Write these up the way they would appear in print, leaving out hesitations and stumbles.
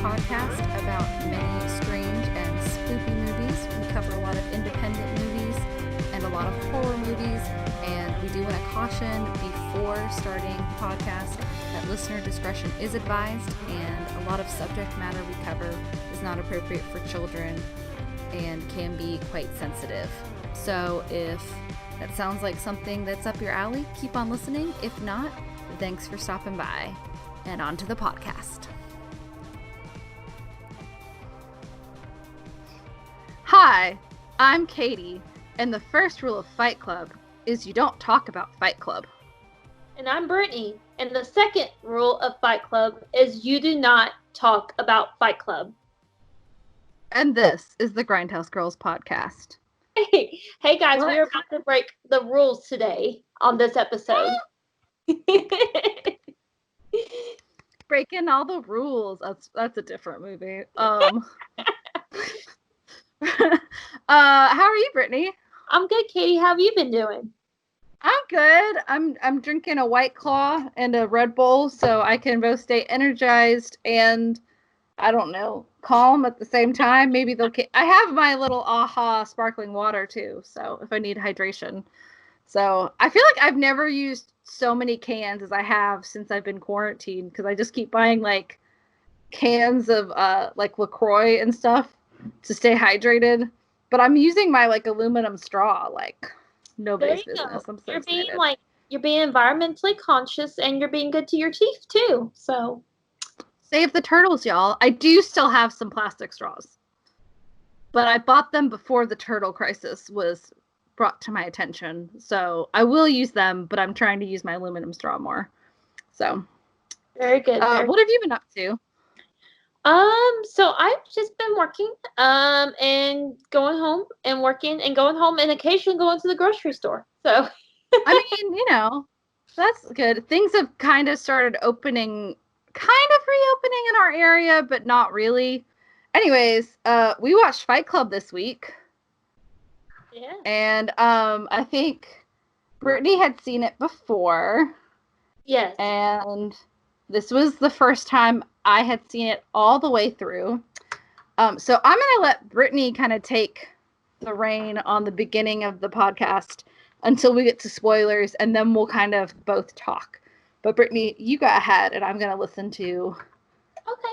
podcast about many strange and spooky movies. We cover a lot of independent movies and a lot of horror movies, and we do want to caution before starting the podcast that listener discretion is advised, and a lot of subject matter we cover is not appropriate for children and can be quite sensitive. So if that sounds like something that's up your alley, keep on listening. If not, thanks for stopping by. And on to the podcast. Hi, I'm Katie, and the first rule of Fight Club is you don't talk about Fight Club. And I'm Brittany, and the second rule of Fight Club is you do not talk about Fight Club. And this is the Grindhouse Girls podcast. Hey guys, we're about to break the rules today on this episode. Breaking all the rules. That's a different movie. How are you, Brittany? I'm good, Katie. How have you been doing? I'm good. I'm drinking a White Claw and a Red Bull so I can both stay energized and, I don't know, calm at the same time. Maybe I have my little AHA sparkling water too, so if I need hydration. So I feel like I've never used so many cans as I have since I've been quarantined, because I just keep buying like cans of like LaCroix and stuff to stay hydrated. But I'm using my like aluminum straw like nobody's business. I'm so excited. You're being environmentally conscious, and you're being good to your teeth too. So save the turtles, y'all. I do still have some plastic straws, but I bought them before the turtle crisis was brought to my attention. So I will use them, but I'm trying to use my aluminum straw more. So very good. What have you been up to? So I've just been working, and going home and working and going home and occasionally going to the grocery store. So I mean, that's good. Things have kind of started reopening in our area, but not really. Anyways, we watched Fight Club this week. Yeah. And I think Brittany had seen it before. Yes. And this was the first time I had seen it all the way through. So I'm going to let Brittany kind of take the reign on the beginning of the podcast until we get to spoilers, and then we'll kind of both talk. But Brittany, you go ahead, and I'm going to listen to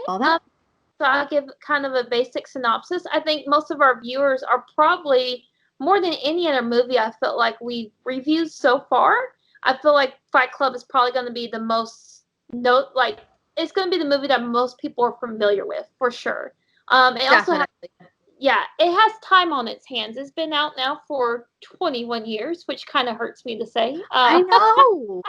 all that. So I'll give kind of a basic synopsis. I think most of our viewers are probably, more than any other movie I felt like we reviewed so far, I feel like Fight Club is probably going to be the most, it's going to be the movie that most people are familiar with, for sure. It also it has time on its hands. It's been out now for 21 years, which kind of hurts me to say. I know.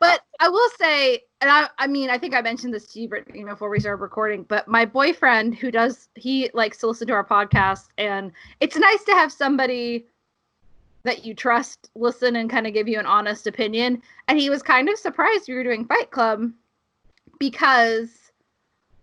But I will say, and I mean, I think I mentioned this to you, Brittany, before we started recording, but my boyfriend he likes to listen to our podcast, and it's nice to have somebody that you trust listen and kind of give you an honest opinion. And he was kind of surprised we were doing Fight Club because,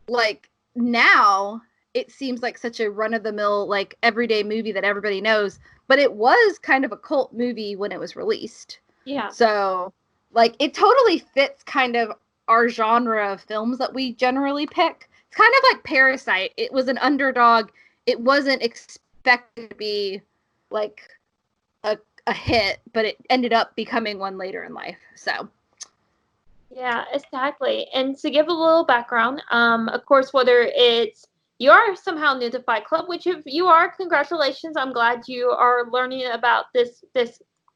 like, now it seems like such a run-of-the-mill, like, everyday movie that everybody knows. But it was kind of a cult movie when it was released. Yeah. So, like, it totally fits kind of our genre of films that we generally pick. It's kind of like Parasite. It was an underdog. It wasn't expected to be, like, a hit, but it ended up becoming one later in life. So. Yeah, exactly. And to give a little background, of course, whether it's you are somehow new to Fight Club, which if you are, congratulations. I'm glad you are learning about this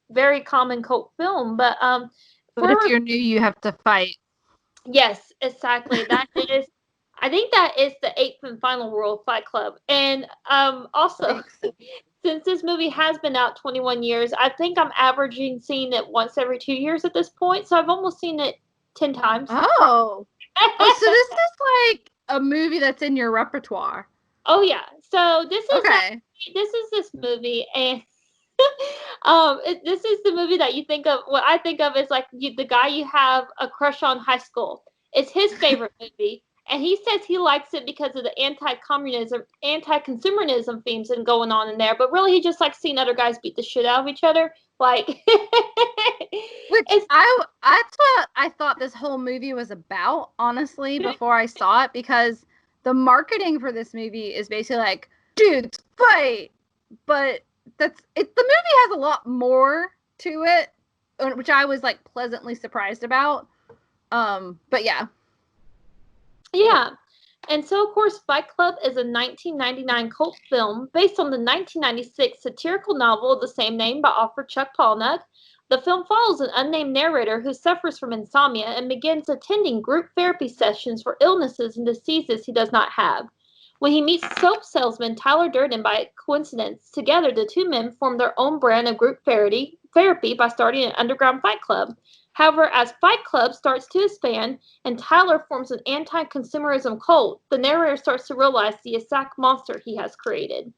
very common cult film. But if you're new, you have to fight. Yes, exactly. I think that is the 8th and final rule of Fight Club. And also, since this movie has been out 21 years, I think I'm averaging seeing it once every 2 years at this point. So I've almost seen it 10 times. Oh, so this is like a movie that's in your repertoire. Oh yeah. So this is this movie, and this is the movie that you think of. What I think of is like the guy you have a crush on high school. It's his favorite movie, and he says he likes it because of the anti-communism, anti-consumerism themes and going on in there. But really, he just likes seeing other guys beat the shit out of each other. Like, that's what I thought this whole movie was about, honestly, before I saw it, because the marketing for this movie is basically like, dudes, fight! But the movie has a lot more to it, which I was like pleasantly surprised about. But yeah. Yeah. And so, of course, Fight Club is a 1999 cult film based on the 1996 satirical novel of the same name by author Chuck Palahniuk. The film follows an unnamed narrator who suffers from insomnia and begins attending group therapy sessions for illnesses and diseases he does not have. When he meets soap salesman Tyler Durden by coincidence, together the two men form their own brand of group therapy by starting an underground fight club. However, as Fight Club starts to expand and Tyler forms an anti-consumerism cult, the narrator starts to realize the exact monster he has created.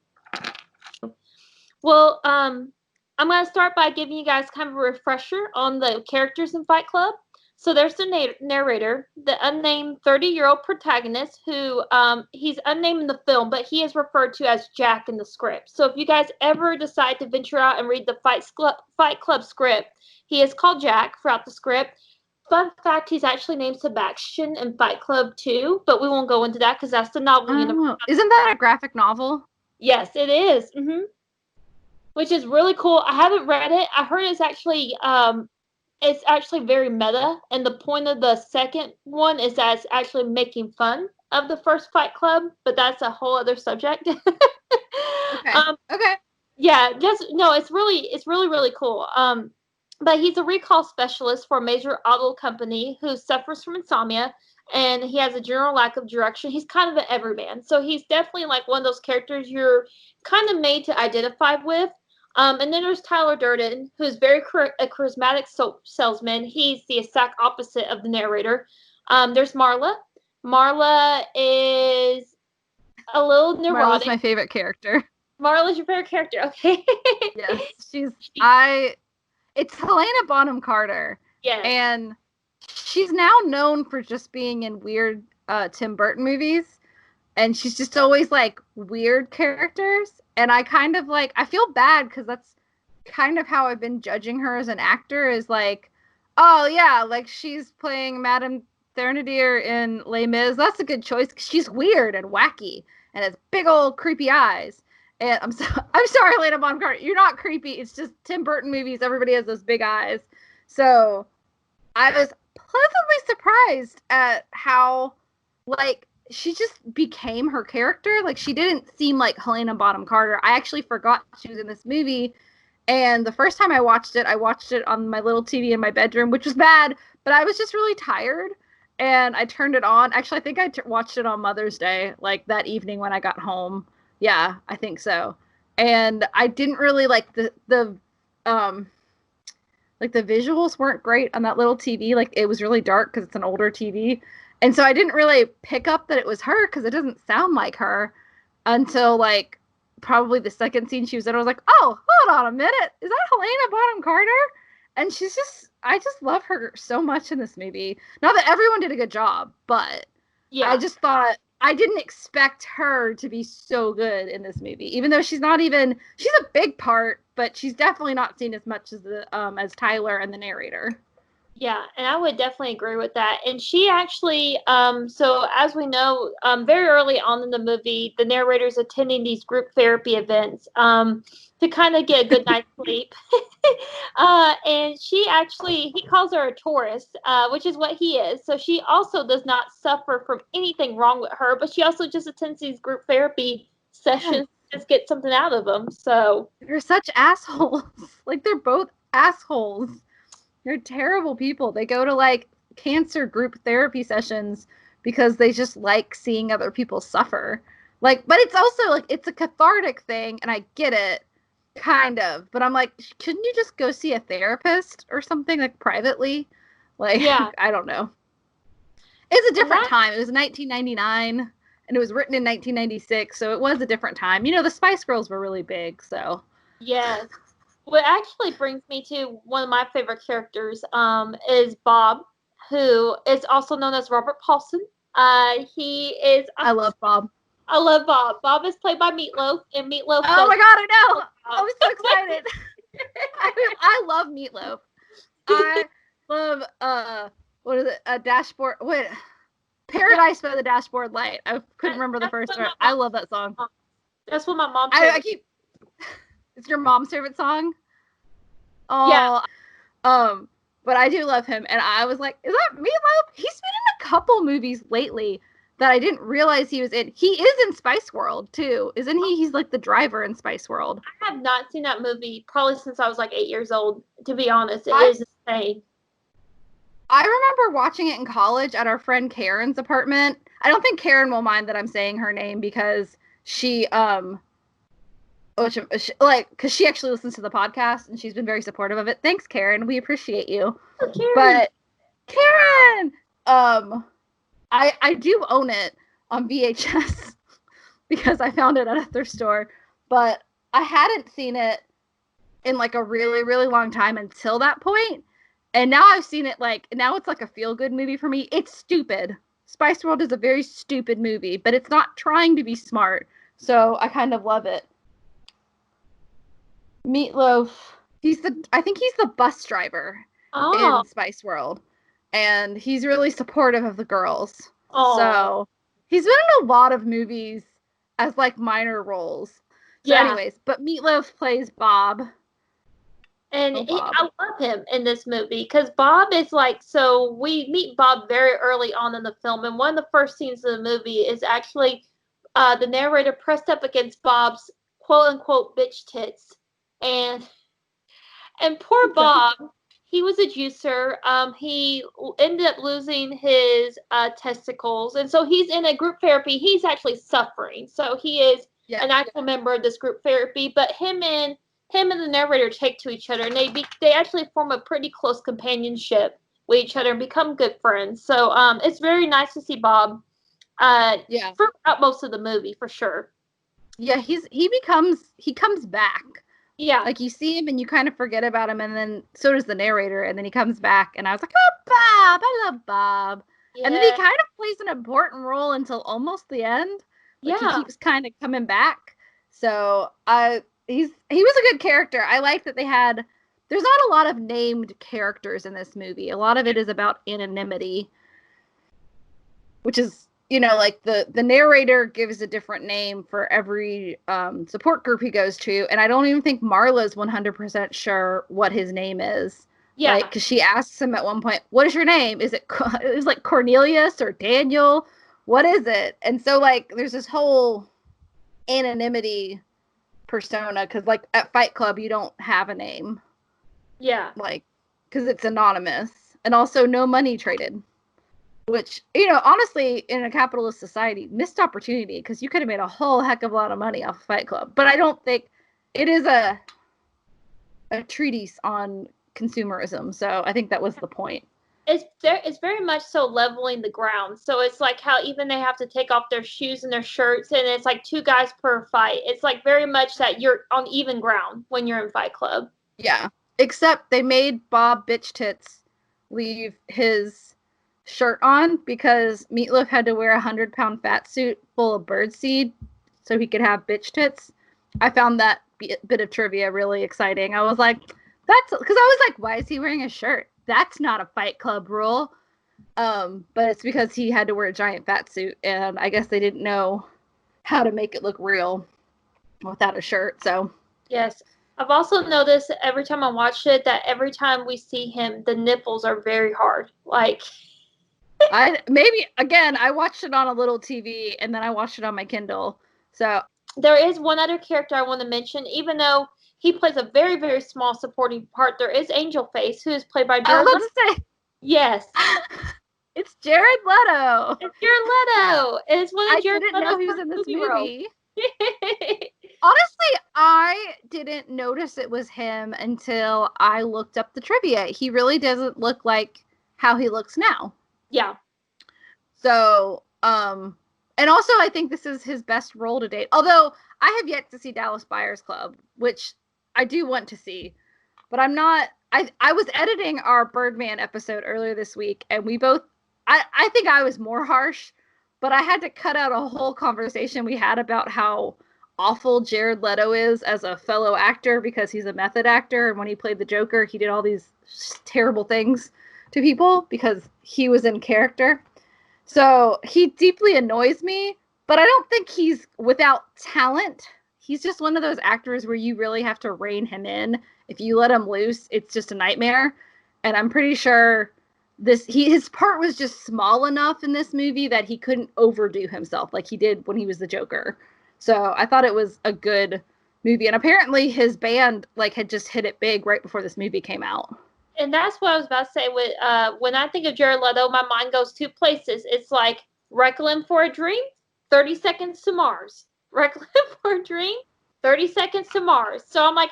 Well, I'm going to start by giving you guys kind of a refresher on the characters in Fight Club. So there's the narrator, the unnamed 30-year-old protagonist who he's unnamed in the film, but he is referred to as Jack in the script. So if you guys ever decide to venture out and read the Fight Club script, he is called Jack throughout the script. Fun fact, he's actually named Sebastian in Fight Club too, but we won't go into that because that's the novel universe. Isn't that a graphic novel? Yes, it is. Which is really cool. I haven't read it. I heard it's actually very meta, and the point of the second one is that it's actually making fun of the first Fight Club, but that's a whole other subject. Okay. Okay. Yeah, it's really cool. But he's a recall specialist for a major auto company who suffers from insomnia, and he has a general lack of direction. He's kind of an everyman, so he's definitely like one of those characters you're kind of made to identify with. And then there's Tyler Durden, who's very a charismatic salesman. He's the exact opposite of the narrator. There's Marla. Marla is a little neurotic. Marla's my favorite character. Marla's your favorite character, okay? Yes, it's Helena Bonham Carter. Yes. And she's now known for just being in weird Tim Burton movies. And she's just always like weird characters. And I kind of like, I feel bad because that's kind of how I've been judging her as an actor is like, oh yeah, like she's playing Madame Thénardier in Les Mis. That's a good choice. She's weird and wacky and has big old creepy eyes. And I'm sorry, Helena Bonham Carter. You're not creepy. It's just Tim Burton movies. Everybody has those big eyes. So I was pleasantly surprised at how like she just became her character. Like she didn't seem like Helena Bonham Carter. I actually forgot she was in this movie. And the first time I watched it on my little TV in my bedroom, which was bad, but I was just really tired. And I turned it on. Actually, I think I watched it on Mother's Day, like that evening when I got home. Yeah, I think so. And I didn't really like the visuals weren't great on that little TV. Like it was really dark because it's an older TV. And so I didn't really pick up that it was her because it doesn't sound like her until like probably the second scene she was in. I was like, oh, hold on a minute. Is that Helena Bonham Carter? And I just love her so much in this movie. Not that everyone did a good job, but yeah. I just thought I didn't expect her to be so good in this movie, even though she's a big part, but she's definitely not seen as much as Tyler and the narrator. Yeah, and I would definitely agree with that. And she actually, so as we know, very early on in the movie, the narrator's attending these group therapy events to kind of get a good night's sleep. And he calls her a Taurus, which is what he is. So she also does not suffer from anything wrong with her, but she also just attends these group therapy sessions to just get something out of them. So they're such assholes. Like they're both assholes. They're terrible people. They go to like cancer group therapy sessions because they just like seeing other people suffer. Like, but it's also like it's a cathartic thing, and I get it, kind of. But I'm like, couldn't you just go see a therapist or something like privately? Like, yeah. I don't know. It's a different time. It was 1999, and it was written in 1996, so it was a different time. You know, the Spice Girls were really big, so. Yes. What actually brings me to one of my favorite characters is Bob, who is also known as Robert Paulson. He is. I love Bob. I love Bob. Bob is played by Meatloaf, and Meatloaf. Oh my God, I know! I'm so excited. I love Meatloaf. I love what is it? A dashboard. What? Paradise by the Dashboard Light. I couldn't remember the first one. I love that song. That's what my mom said. It's your mom's favorite song? Oh, yeah. But I do love him, and I was like, is that Meatloaf? He's been in a couple movies lately that I didn't realize he was in. He is in Spice World, too. Isn't he? He's like the driver in Spice World. I have not seen that movie probably since I was like 8 years old, to be honest. It is insane. I remember watching it in college at our friend Karen's apartment. I don't think Karen will mind that I'm saying her name because she, because she actually listens to the podcast and she's been very supportive of it. Thanks, Karen. We appreciate you. Oh, Karen. But Karen, I do own it on VHS because I found it at a thrift store, but I hadn't seen it in like a really, really long time until that point. And now I've seen it now it's like a feel-good movie for me. It's stupid. Spice World is a very stupid movie, but it's not trying to be smart. So I kind of love it. Meatloaf, I think he's the bus driver in Spice World. And he's really supportive of the girls. So he's been in a lot of movies as like minor roles. So anyways, but Meatloaf plays Bob. And I love him in this movie because Bob is like, so we meet Bob very early on in the film. And one of the first scenes of the movie is actually the narrator pressed up against Bob's quote unquote bitch tits. And poor Bob, he was a juicer. He ended up losing his testicles. And so he's in a group therapy. He's actually suffering. So he is an actual member of this group therapy. But him and the narrator take to each other, and they actually form a pretty close companionship with each other and become good friends. So it's very nice to see Bob throughout most of the movie, for sure. Yeah, he comes back. Yeah. Like, you see him and you kind of forget about him, and then so does the narrator, and then he comes back, and I was like, oh, Bob! I love Bob. Yeah. And then he kind of plays an important role until almost the end. Like, he keeps kind of coming back. So, he was a good character. I like that there's not a lot of named characters in this movie. A lot of it is about anonymity, which is, like the narrator gives a different name for every support group he goes to. And I don't even think Marla's 100% sure what his name is. Yeah. Like, because she asks him at one point, what is your name? Is it like Cornelius or Daniel? What is it? And so, like, there's this whole anonymity persona, because like at Fight Club you don't have a name, like, because it's anonymous, and also no money traded, which, honestly, in a capitalist society, missed opportunity, because you could have made a whole heck of a lot of money off Fight Club. But I don't think it is a treatise on consumerism, so I think that was the point. It's very much so leveling the ground. So it's like how even they have to take off their shoes and their shirts, and it's like 2 guys per fight. It's like very much that you're on even ground when you're in Fight Club. Yeah. Except they made Bob Bitch Tits leave his shirt on because Meatloaf had to wear a 100-pound fat suit full of birdseed so he could have bitch tits. I found that bit of trivia really exciting. I was like, because I was like, why is he wearing a shirt? That's not a Fight Club rule. But it's because he had to wear a giant fat suit, and I guess they didn't know how to make it look real without a shirt. So yes, I've also noticed every time I watch it that every time we see him, the nipples are very hard. Like, I watched it on a little TV, and then I watched it on my Kindle. So there is one other character I want to mention, even though he plays a very, very small supporting part. There is Angel Face, who is played by Jared Leto. Yes. It's Jared Leto. It's Jared Leto. It's one of Jared Leto's know he was in this movie. Honestly, I didn't notice it was him until I looked up the trivia. He really doesn't look like how he looks now. Yeah. So, and also I think this is his best role to date. Although I have yet to see Dallas Buyers Club, which I do want to see, but I'm not. I was editing our Birdman episode earlier this week, and we both. I think I was more harsh, but I had to cut out a whole conversation we had about how awful Jared Leto is as a fellow actor because he's a method actor, and when he played the Joker, he did all these terrible things to people because he was in character. So he deeply annoys me, but I don't think he's without talent. He's just one of those actors where you really have to rein him in. If you let him loose, it's just a nightmare. And I'm pretty sure his part was just small enough in this movie that he couldn't overdo himself like he did when he was the Joker. So I thought it was a good movie. And apparently his band like had just hit it big right before this movie came out. And that's what I was about to say. When I think of Jared Leto, my mind goes two places. It's like Requiem for a Dream, 30 Seconds to Mars. Requiem for a Dream, 30 Seconds to Mars. So I'm like,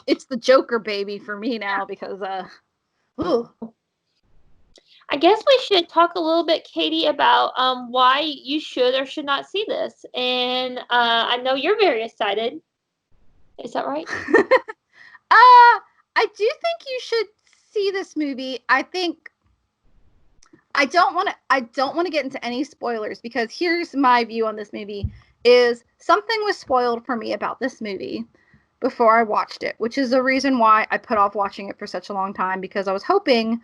it's the Joker baby for me now because ooh. I guess we should talk a little bit, Katie, about why you should or should not see this. And I know you're very excited. Is that right? I do think you should see this movie. I think I don't want to get into any spoilers because here's my view on this movie is something was spoiled for me about this movie before I watched it, which is the reason why I put off watching it for such a long time because I was hoping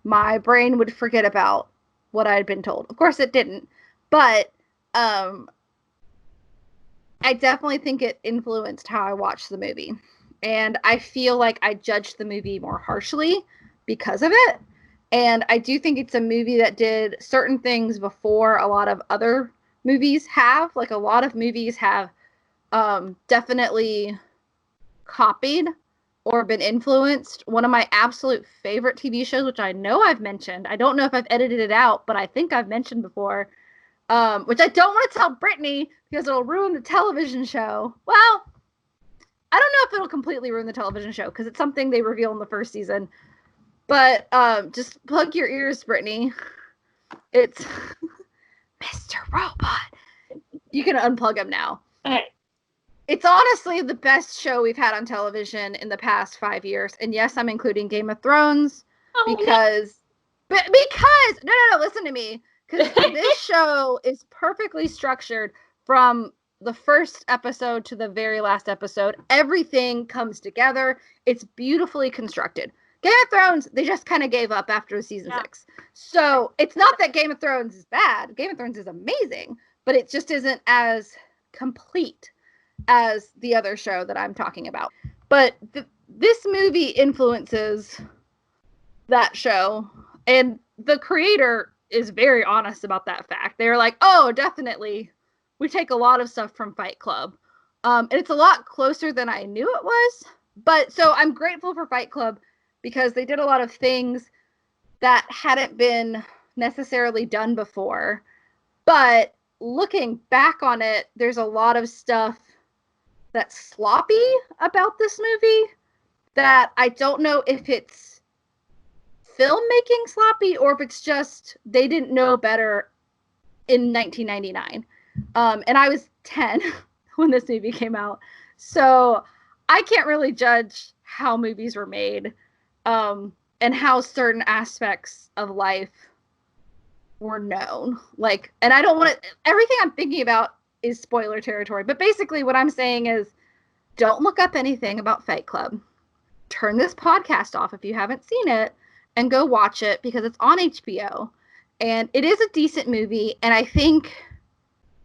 my brain would forget about what I had been told. Of course it didn't, but I definitely think it influenced how I watched the movie. And I feel like I judged the movie more harshly because of it. And I do think it's a movie that did certain things before a lot of other movies have. Like a lot of movies have definitely copied or been influenced. One of my absolute favorite TV shows, which I know I've mentioned, I don't know if I've edited it out, but I think I've mentioned before, which I don't want to tell Brittany because it'll ruin the television show. Well, I don't know if it'll completely ruin the television show because it's something they reveal in the first season. But just plug your ears, Brittany. It's Mr. Robot. You can unplug him now. Okay. It's honestly the best show we've had on television in the past 5 years. And yes, I'm including Game of Thrones because no, listen to me. Because this show is perfectly structured from the first episode to the very last episode. Everything comes together. It's beautifully constructed. Game of Thrones, they just kind of gave up after season 6. So it's not that Game of Thrones is bad. Game of Thrones is amazing, but it just isn't as complete as the other show that I'm talking about. But this movie influences that show, and the creator is very honest about that fact. They're like, oh, definitely, we take a lot of stuff from Fight Club. And it's a lot closer than I knew it was. But so I'm grateful for Fight Club because they did a lot of things that hadn't been necessarily done before. But looking back on it, there's a lot of stuff that's sloppy about this movie that I don't know if it's filmmaking sloppy or if it's just they didn't know better in 1999. And I was 10 when this movie came out. So I can't really judge how movies were made and how certain aspects of life were known. Like, and I don't want to, everything I'm thinking about is spoiler territory. But basically what I'm saying is don't look up anything about Fight Club. Turn this podcast off if you haven't seen it and go watch it because it's on HBO. And it is a decent movie. And I think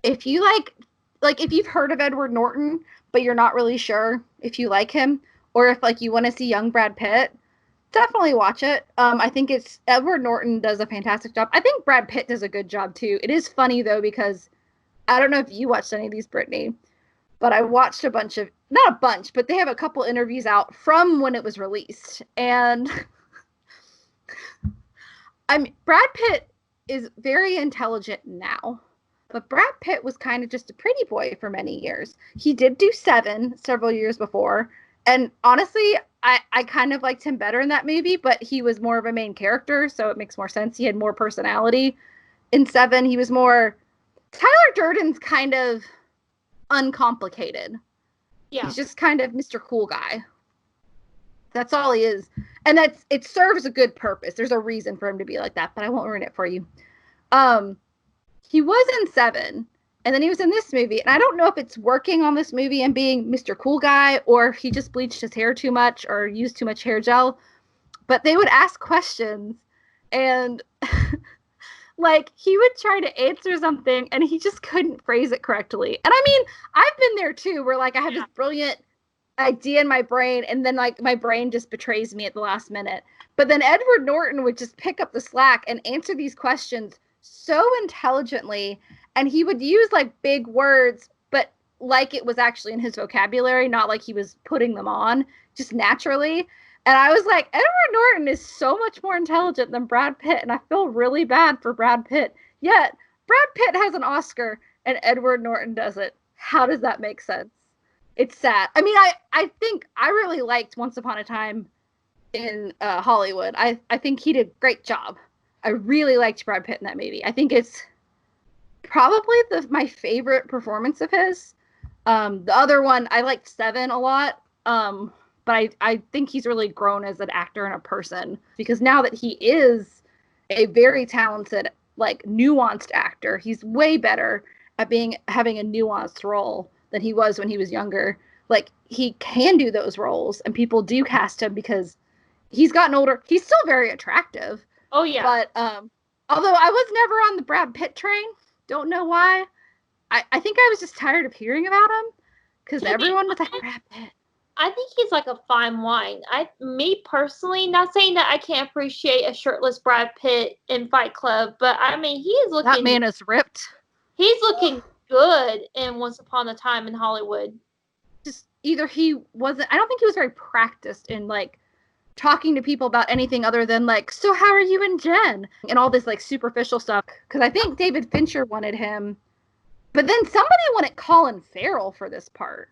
if you like if you've heard of Edward Norton, but you're not really sure if you like him, or if like you want to see young Brad Pitt, definitely watch it. I think it's Edward Norton does a fantastic job. I think Brad Pitt does a good job too. It is funny though because I don't know if you watched any of these, Brittany, but I watched not a bunch, but they have a couple interviews out from when it was released. And Brad Pitt is very intelligent now, but Brad Pitt was kind of just a pretty boy for many years. He did do Seven several years before. And honestly, I kind of liked him better in that movie, but he was more of a main character, so it makes more sense. He had more personality. In Seven, he was more... Tyler Durden's kind of uncomplicated. Yeah. He's just kind of Mr. Cool Guy. That's all he is. And it serves a good purpose. There's a reason for him to be like that, but I won't ruin it for you. He was in Seven, and then he was in this movie, and I don't know if it's working on this movie and being Mr. Cool Guy, or if he just bleached his hair too much or used too much hair gel, but they would ask questions, and Like, he would try to answer something and he just couldn't phrase it correctly. And I mean, I've been there too, where like I have this brilliant idea in my brain and then like my brain just betrays me at the last minute. But then Edward Norton would just pick up the slack and answer these questions so intelligently, and he would use like big words, but like it was actually in his vocabulary, not like he was putting them on, just naturally. And I was like, Edward Norton is so much more intelligent than Brad Pitt, and I feel really bad for Brad Pitt. Yet Brad Pitt has an Oscar and Edward Norton doesn't. How does that make sense? It's sad. I mean, I think I really liked Once Upon a Time in Hollywood. I think he did a great job. I really liked Brad Pitt in that movie. I think it's probably my favorite performance of his. The other one, I liked Seven a lot. But I think he's really grown as an actor and a person, because now that he is a very talented, like nuanced actor, he's way better at having a nuanced role than he was when he was younger. Like, he can do those roles, and people do cast him because he's gotten older. He's still very attractive. Oh yeah. But although I was never on the Brad Pitt train, don't know why. I think I was just tired of hearing about him because everyone was like, Brad Pitt. I think he's like a fine wine. Me personally, not saying that I can't appreciate a shirtless Brad Pitt in Fight Club, but I mean, he is looking. That man is ripped. He's looking good in Once Upon a Time in Hollywood. Just either he wasn't. I don't think he was very practiced in like talking to people about anything other than like, so how are you and Jen, and all this like superficial stuff. Because I think David Fincher wanted him, but then somebody wanted Colin Farrell for this part.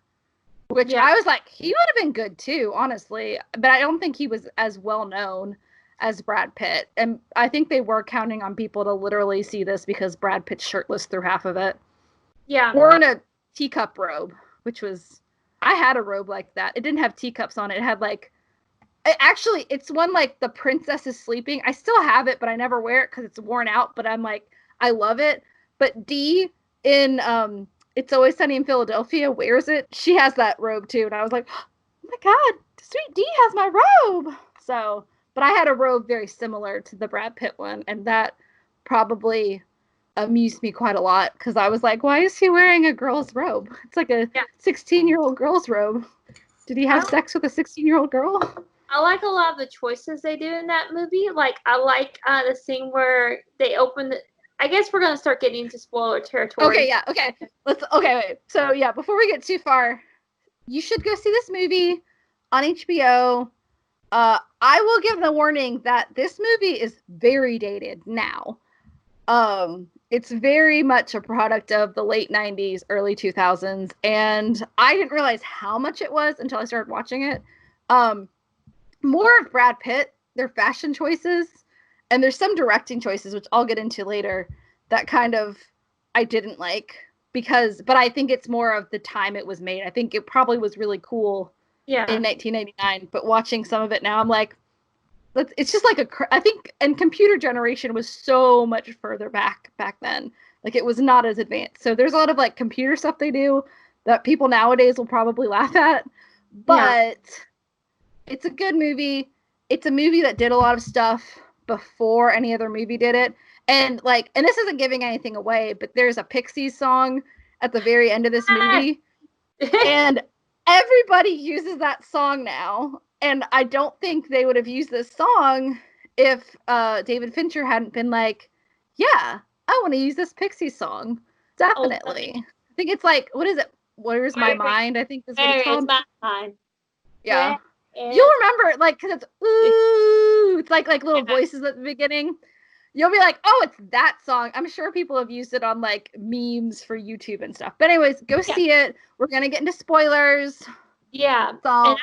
Which I was like, he would have been good too, honestly. But I don't think he was as well known as Brad Pitt. And I think they were counting on people to literally see this because Brad Pitt's shirtless through half of it. Yeah. Or in a teacup robe, which was, I had a robe like that. It didn't have teacups on it. It had like, actually, it's one like the princess is sleeping. I still have it, but I never wear it because it's worn out. But I'm like, I love it. But Dee in It's Always Sunny in Philadelphia wears it. She has that robe too. And I was like, oh my God, Sweet Dee has my robe. So, but I had a robe very similar to the Brad Pitt one. And that probably amused me quite a lot because I was like, why is he wearing a girl's robe? It's like a 16-year-old girl's robe. Did he have sex with a 16-year-old girl? I like a lot of the choices they do in that movie. Like, I like the scene where they open the, I guess we're going to start getting into spoiler territory. Okay, yeah, okay. Wait. So, yeah, before we get too far, you should go see this movie on HBO. I will give the warning that this movie is very dated now. It's very much a product of the late 90s, early 2000s, and I didn't realize how much it was until I started watching it. More of Brad Pitt, their fashion choices, and there's some directing choices, which I'll get into later, that kind of I didn't like but I think it's more of the time it was made. I think it probably was really cool in 1999, but watching some of it now, I'm like, it's just like I think, and computer generation was so much further back then. Like, it was not as advanced. So there's a lot of like computer stuff they do that people nowadays will probably laugh at, but it's a good movie. It's a movie that did a lot of stuff before any other movie did it. And this isn't giving anything away, but there's a Pixies song at the very end of this movie. And everybody uses that song now. And I don't think they would have used this song if David Fincher hadn't been like, yeah, I want to use this Pixies song. Definitely. I think it's like, what is it? Where's My Mind? I think is what it's called. Where's My Mind? Yeah. You'll remember, like, because it's, ooh, it's like little voices at the beginning. You'll be like, oh, it's that song. I'm sure people have used it on, like, memes for YouTube and stuff. But anyways, go see it. We're going to get into spoilers. Yeah. And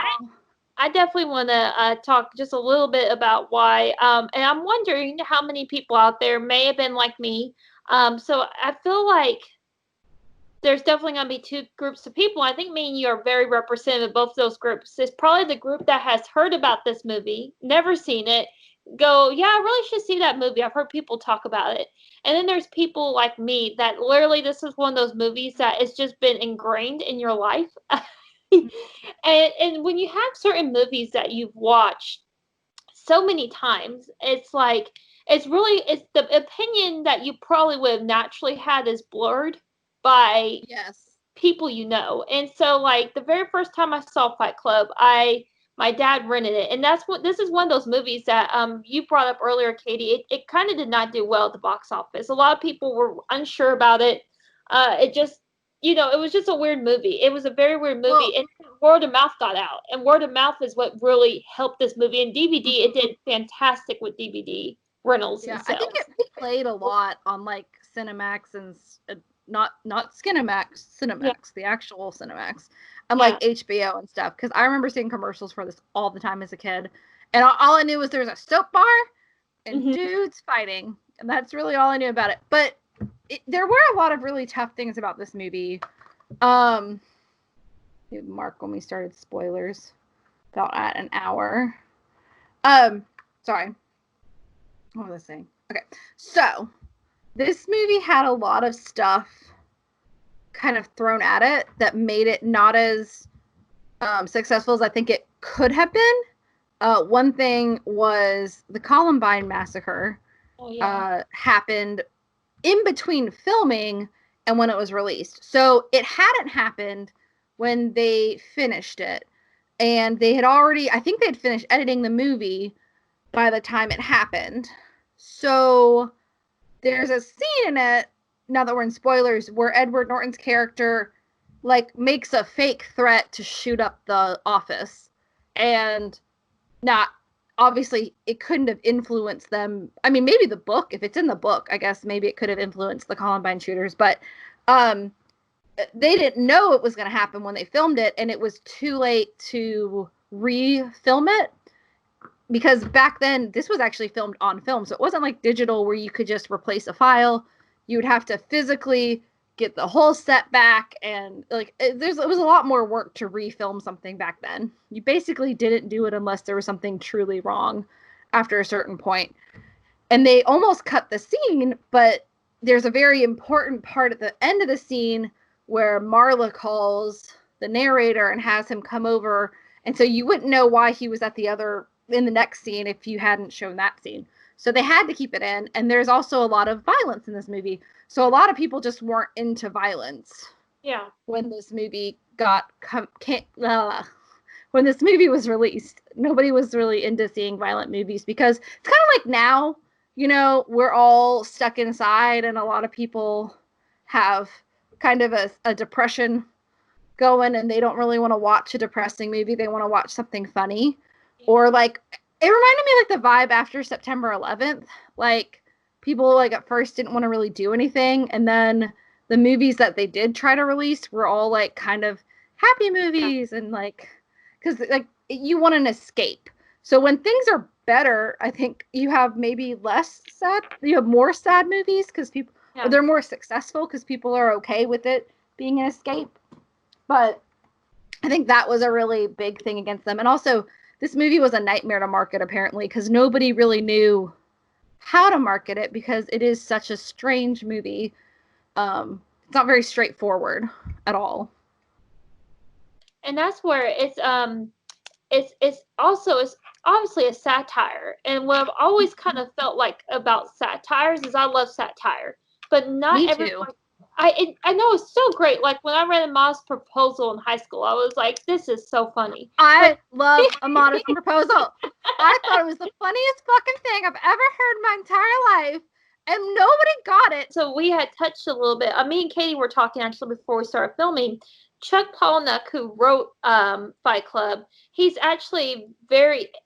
I definitely want to talk just a little bit about why. And I'm wondering how many people out there may have been like me. So I feel like there's definitely going to be two groups of people. I think me and you are very representative of both those groups. It's probably the group that has heard about this movie, never seen it, go, yeah, I really should see that movie. I've heard people talk about it. And then there's people like me that literally this is one of those movies that has just been ingrained in your life. and when you have certain movies that you've watched so many times, it's like, it's the opinion that you probably would have naturally had is blurred by Yes. people you know. And so, like, the very first time I saw Fight Club, my dad rented it, and this is one of those movies that you brought up earlier, Katie. It kind of did not do well at the box office. A lot of people were unsure about it. It just, it was just a weird movie. It was a very weird movie, and word of mouth got out, and word of mouth is what really helped this movie. And DVD, it did fantastic with DVD rentals and I sales. think it played a lot on like Cinemax and not Skinemax, Cinemax, the actual Cinemax, and like HBO and stuff. Because I remember seeing commercials for this all the time as a kid, and all I knew was there was a soap bar and dudes fighting, and that's really all I knew about it. But there were a lot of really tough things about this movie. Mark when we started spoilers, about at an hour. Sorry. What was I saying? Okay, so this movie had a lot of stuff kind of thrown at it that made it not as successful as I think it could have been. One thing was the Columbine massacre happened in between filming and when it was released. So it hadn't happened when they finished it. And they had already, I think they had finished editing the movie by the time it happened. So there's a scene in it, now that we're in spoilers, where Edward Norton's character like makes a fake threat to shoot up the office. And not obviously it couldn't have influenced them. I mean, maybe the book, if it's in the book, I guess maybe it could have influenced the Columbine shooters, but they didn't know it was going to happen when they filmed it, and it was too late to re-film it. Because back then, this was actually filmed on film, so it wasn't like digital where you could just replace a file. You would have to physically get the whole set back, and like it was a lot more work to refilm something back then. You basically didn't do it unless there was something truly wrong after a certain point. And they almost cut the scene, but there's a very important part at the end of the scene where Marla calls the narrator and has him come over, and so you wouldn't know why he was in the next scene if you hadn't shown that scene. So they had to keep it in, and there's also a lot of violence in this movie. So a lot of people just weren't into violence. Yeah. When this movie when this movie was released, nobody was really into seeing violent movies because it's kind of like now, we're all stuck inside, and a lot of people have kind of a depression going, and they don't really want to watch a depressing movie. They want to watch something funny. Or like, it reminded me like the vibe after September 11th. Like, people like at first didn't want to really do anything, and then the movies that they did try to release were all like kind of happy movies, and like, because like you want an escape. So when things are better, I think you have maybe you have more sad movies because people, or they're more successful because people are okay with it being an escape. But I think that was a really big thing against them. And also, this movie was a nightmare to market, apparently, because nobody really knew how to market it because it is such a strange movie. It's not very straightforward at all. And that's where it's obviously a satire. And what I've always kind of felt like about satires is I love satire, but not everyone. I know it's so great. Like when I read A Modest Proposal in high school, I was like, "This is so funny." I love A Modest Proposal. I thought it was the funniest fucking thing I've ever heard in my entire life, and nobody got it. So we had touched a little bit. Me and Katie were talking actually before we started filming. Chuck Palahniuk, who wrote Fight Club, he's actually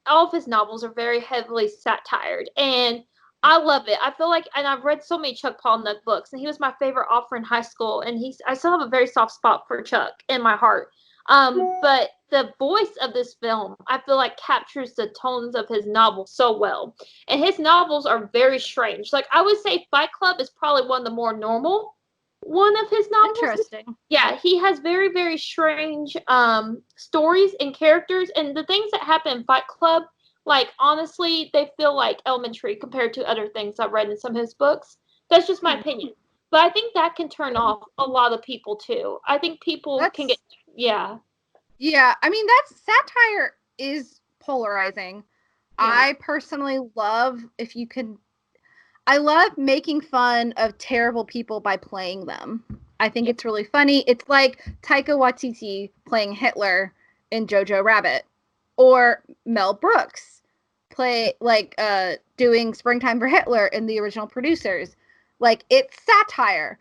all of his novels are very heavily satired, and I love it. I feel like, and I've read so many Chuck Palahniuk books, and he was my favorite author in high school, and I still have a very soft spot for Chuck in my heart. But the voice of this film, I feel like captures the tones of his novels so well. And his novels are very strange. Like I would say Fight Club is probably one of the more normal one of his novels. Interesting. Yeah, he has very, very strange stories and characters, and the things that happen in Fight Club, like honestly, they feel like elementary compared to other things I've read in some of his books. That's just my opinion. But I think that can turn off a lot of people too. I think people can get Yeah, I mean, satire is polarizing. I personally love if you can I love making fun of terrible people by playing them. I think it's really funny. It's like Taika Waititi playing Hitler in Jojo Rabbit, or Mel Brooks doing Springtime for Hitler in The Original Producers. Like, it's satire.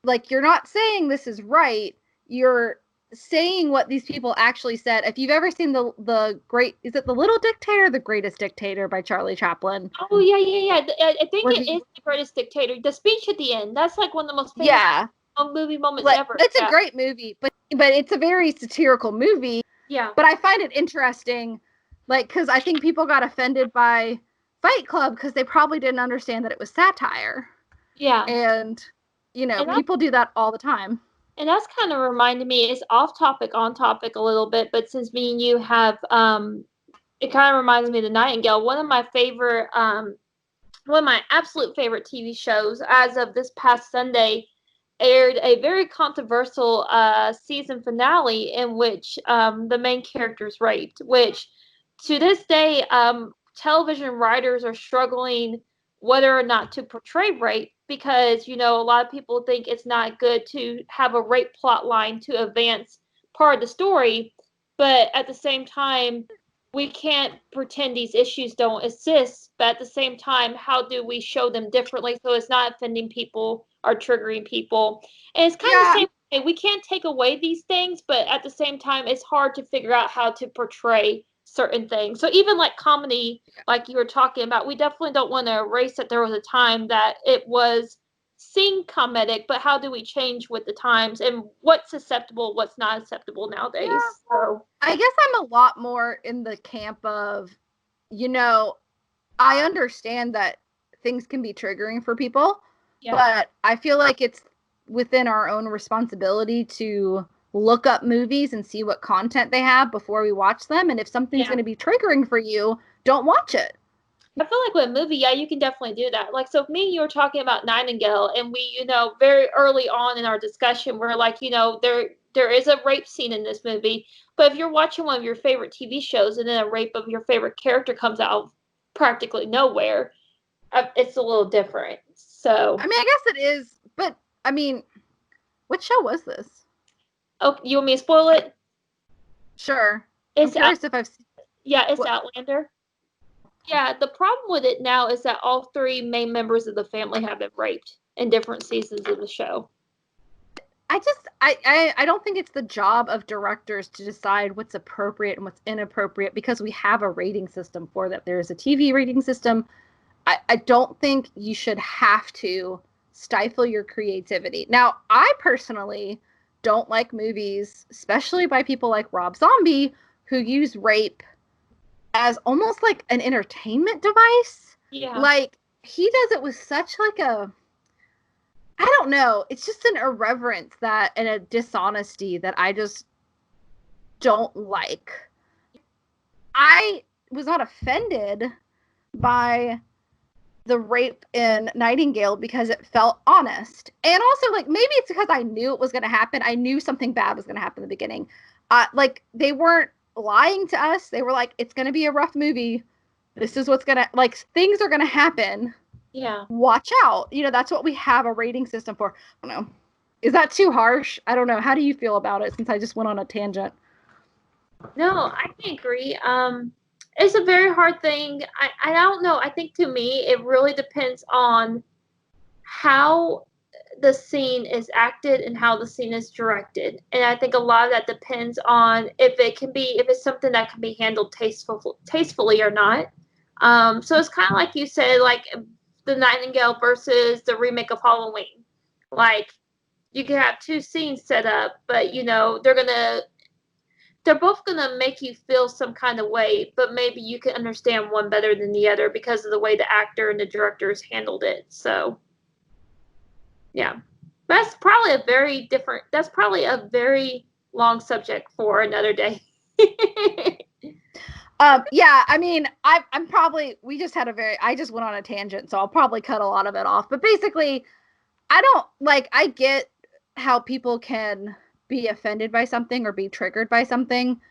Like, you're not saying this is right. You're saying what these people actually said. If you've ever seen the great, is it The Little Dictator, The Greatest Dictator by Charlie Chaplin? Oh yeah. I think it is The Greatest Dictator. The speech at the end. That's like one of the most famous movie moments ever. It's a great movie, but it's a very satirical movie. Yeah. But I find it interesting, like, because I think people got offended by Fight Club because they probably didn't understand that it was satire. Yeah. And, people do that all the time. And that's kind of reminded me, it's off topic, on topic a little bit, but since me and you have, it kind of reminds me of The Nightingale. One of my absolute favorite TV shows as of this past Sunday aired a very controversial season finale in which the main character is raped, which to this day, television writers are struggling whether or not to portray rape, because, a lot of people think it's not good to have a rape plot line to advance part of the story. But at the same time, we can't pretend these issues don't exist. But at the same time, how do we show them differently so it's not offending people or triggering people? And it's kind of the same way. We can't take away these things, but at the same time, it's hard to figure out how to portray certain things. So even like comedy, like you were talking about, we definitely don't want to erase that there was a time that it was seen comedic, but how do we change with the times and what's acceptable, what's not acceptable nowadays? Yeah. So I guess I'm a lot more in the camp of, I understand that things can be triggering for people, but I feel like it's within our own responsibility to look up movies and see what content they have before we watch them. And if something's going to be triggering for you, don't watch it. I feel like with a movie, you can definitely do that. Like, so if me and you were talking about Nightingale, and we, very early on in our discussion, we're like, there is a rape scene in this movie. But if you're watching one of your favorite TV shows and then a rape of your favorite character comes out of practically nowhere, it's a little different. So I mean, I guess it is, but I mean, what show was this? Oh, you want me to spoil it? Sure. I'm curious if I've seen. Yeah, it's Outlander. Yeah, the problem with it now is that all three main members of the family have been raped in different seasons of the show. I don't think it's the job of directors to decide what's appropriate and what's inappropriate, because we have a rating system for that. There's a TV rating system. I don't think you should have to stifle your creativity. Now, I personally don't like movies, especially by people like Rob Zombie, who use rape as almost like an entertainment device. Yeah. Like, he does it with such like a, I don't know, it's just an irreverence and a dishonesty that I just don't like. I was not offended by the rape in Nightingale because it felt honest. And also, like, maybe it's because I knew it was going to happen. I knew something bad was going to happen in the beginning. Like, they weren't lying to us. They were like, it's going to be a rough movie. This is what's going to, like, things are going to happen. Yeah. Watch out. That's what we have a rating system for. I don't know. Is that too harsh? I don't know. How do you feel about it, since I just went on a tangent? No, I can agree. It's a very hard thing. I don't know. I think to me, it really depends on how the scene is acted and how the scene is directed. And I think a lot of that depends on if it's something that can be handled tastefully or not. So it's kind of like you said, like the Nightingale versus the remake of Halloween. Like, you can have two scenes set up, but they're both gonna make you feel some kind of way, but maybe you can understand one better than the other because of the way the actor and the directors handled it. So, yeah, that's probably a very long subject for another day. Yeah, I mean, I just went on a tangent, so I'll probably cut a lot of it off. But basically, I get how people can be offended by something or be triggered by something,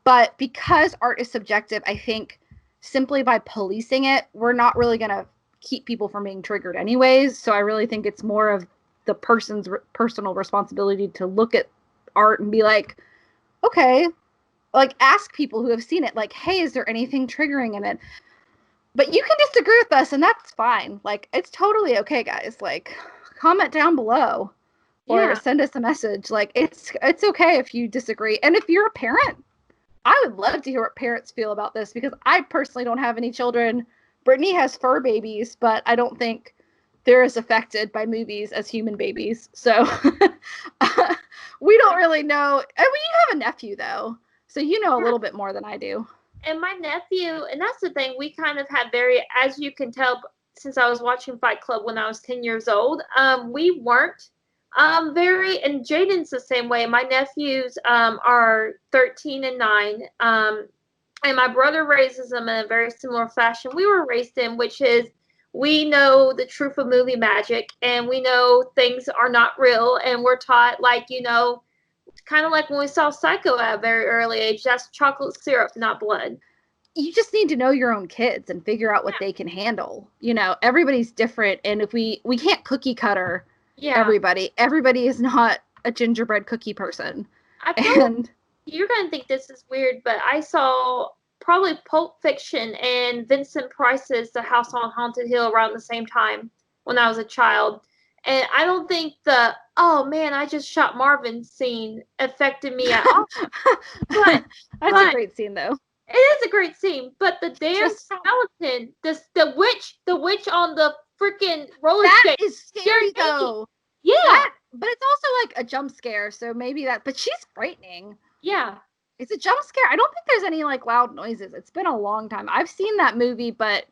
but because art is subjective, I think simply by policing it, we're not really going to keep people from being triggered anyways. So I really think it's more of the person's personal responsibility to look at art and be like, okay, like ask people who have seen it, like, hey, is there anything triggering in it? But you can disagree with us, and that's fine. Like, it's totally okay, guys. Like, comment down below or send us a message. Like, it's okay if you disagree. And if you're a parent, I would love to hear what parents feel about this, because I personally don't have any children. Brittany has fur babies, but I don't think they're as affected by movies as human babies. So we don't really know. I mean, you have a nephew, though, so you know a little bit more than I do. And my nephew, and that's the thing, we kind of had very, as you can tell, since I was watching Fight Club when I was 10 years old, we weren't very, and Jaden's the same way. My nephews are 13 and 9, and my brother raises them in a very similar fashion we were raised in, which is we know the truth of movie magic, and we know things are not real, and we're taught, like, you know, kind of like when we saw Psycho at a very early age, that's chocolate syrup, not blood. You just need to know your own kids and figure out what they can handle. You know, everybody's different, and if we can't cookie cutter everybody. Everybody is not a gingerbread cookie person. And you're gonna think this is weird, but I saw probably Pulp Fiction and Vincent Price's The House on Haunted Hill around the same time when I was a child. And I don't think the, oh man, I just shot Marvin scene affected me at all. But that's a great scene, though. It is a great scene, but the damn skeleton, the witch on the freaking roller skate. That is scary, though. Yeah. But it's also like a jump scare, so maybe that, but she's frightening. Yeah. It's a jump scare. I don't think there's any like loud noises. It's been a long time. I've seen that movie, but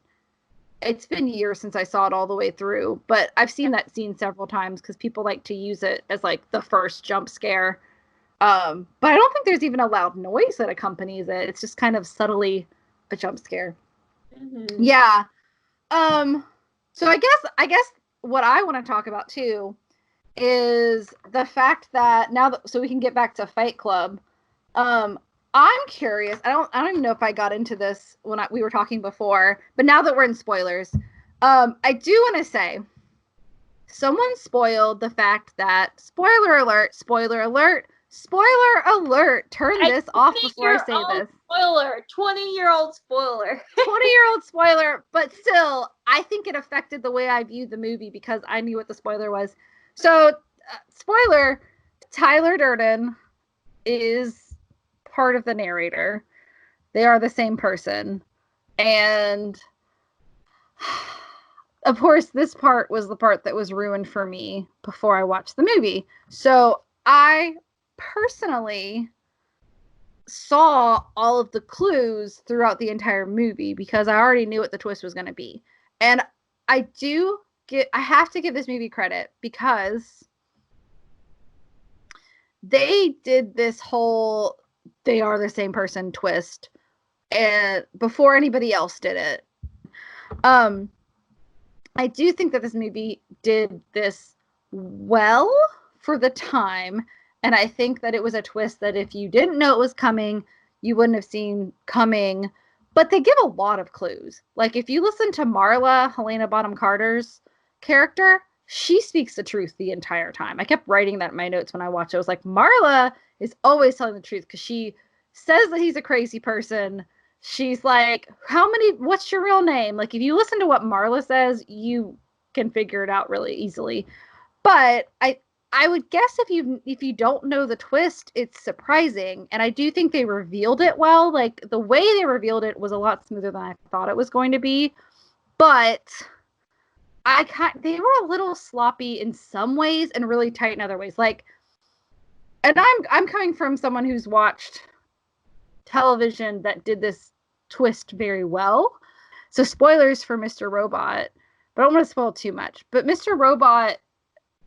it's been years since I saw it all the way through. But I've seen that scene several times because people like to use it as like the first jump scare. But I don't think there's even a loud noise that accompanies it. It's just kind of subtly a jump scare. Mm-hmm. Yeah. So I guess what I want to talk about too is the fact that now that, so we can get back to Fight Club. I'm curious. I don't even know if I got into this when we were talking before, but now that we're in spoilers, I do want to say someone spoiled the fact that spoiler alert, turn this off before I say this. Spoiler, 20-year-old spoiler. 20-year-old spoiler, but still, I think it affected the way I viewed the movie because I knew what the spoiler was. So, spoiler, Tyler Durden is part of the narrator. They are the same person. And, of course, this part was the part that was ruined for me before I watched the movie. So, I personally saw all of the clues throughout the entire movie because I already knew what the twist was going to be. And I have to give this movie credit because they did this whole they are the same person twist and before anybody else did it. I do think that this movie did this well for the time. And I think that it was a twist that if you didn't know it was coming, you wouldn't have seen coming. But they give a lot of clues. Like, if you listen to Marla, Helena Bonham Carter's character, she speaks the truth the entire time. I kept writing that in my notes when I watched it. I was like, Marla is always telling the truth because she says that he's a crazy person. She's like, what's your real name? Like, if you listen to what Marla says, you can figure it out really easily. But I would guess if you don't know the twist, it's surprising. And I do think they revealed it well. Like, the way they revealed it was a lot smoother than I thought it was going to be. But they were a little sloppy in some ways and really tight in other ways. Like, and I'm coming from someone who's watched television that did this twist very well. So spoilers for Mr. Robot, but I don't want to spoil too much. But Mr. Robot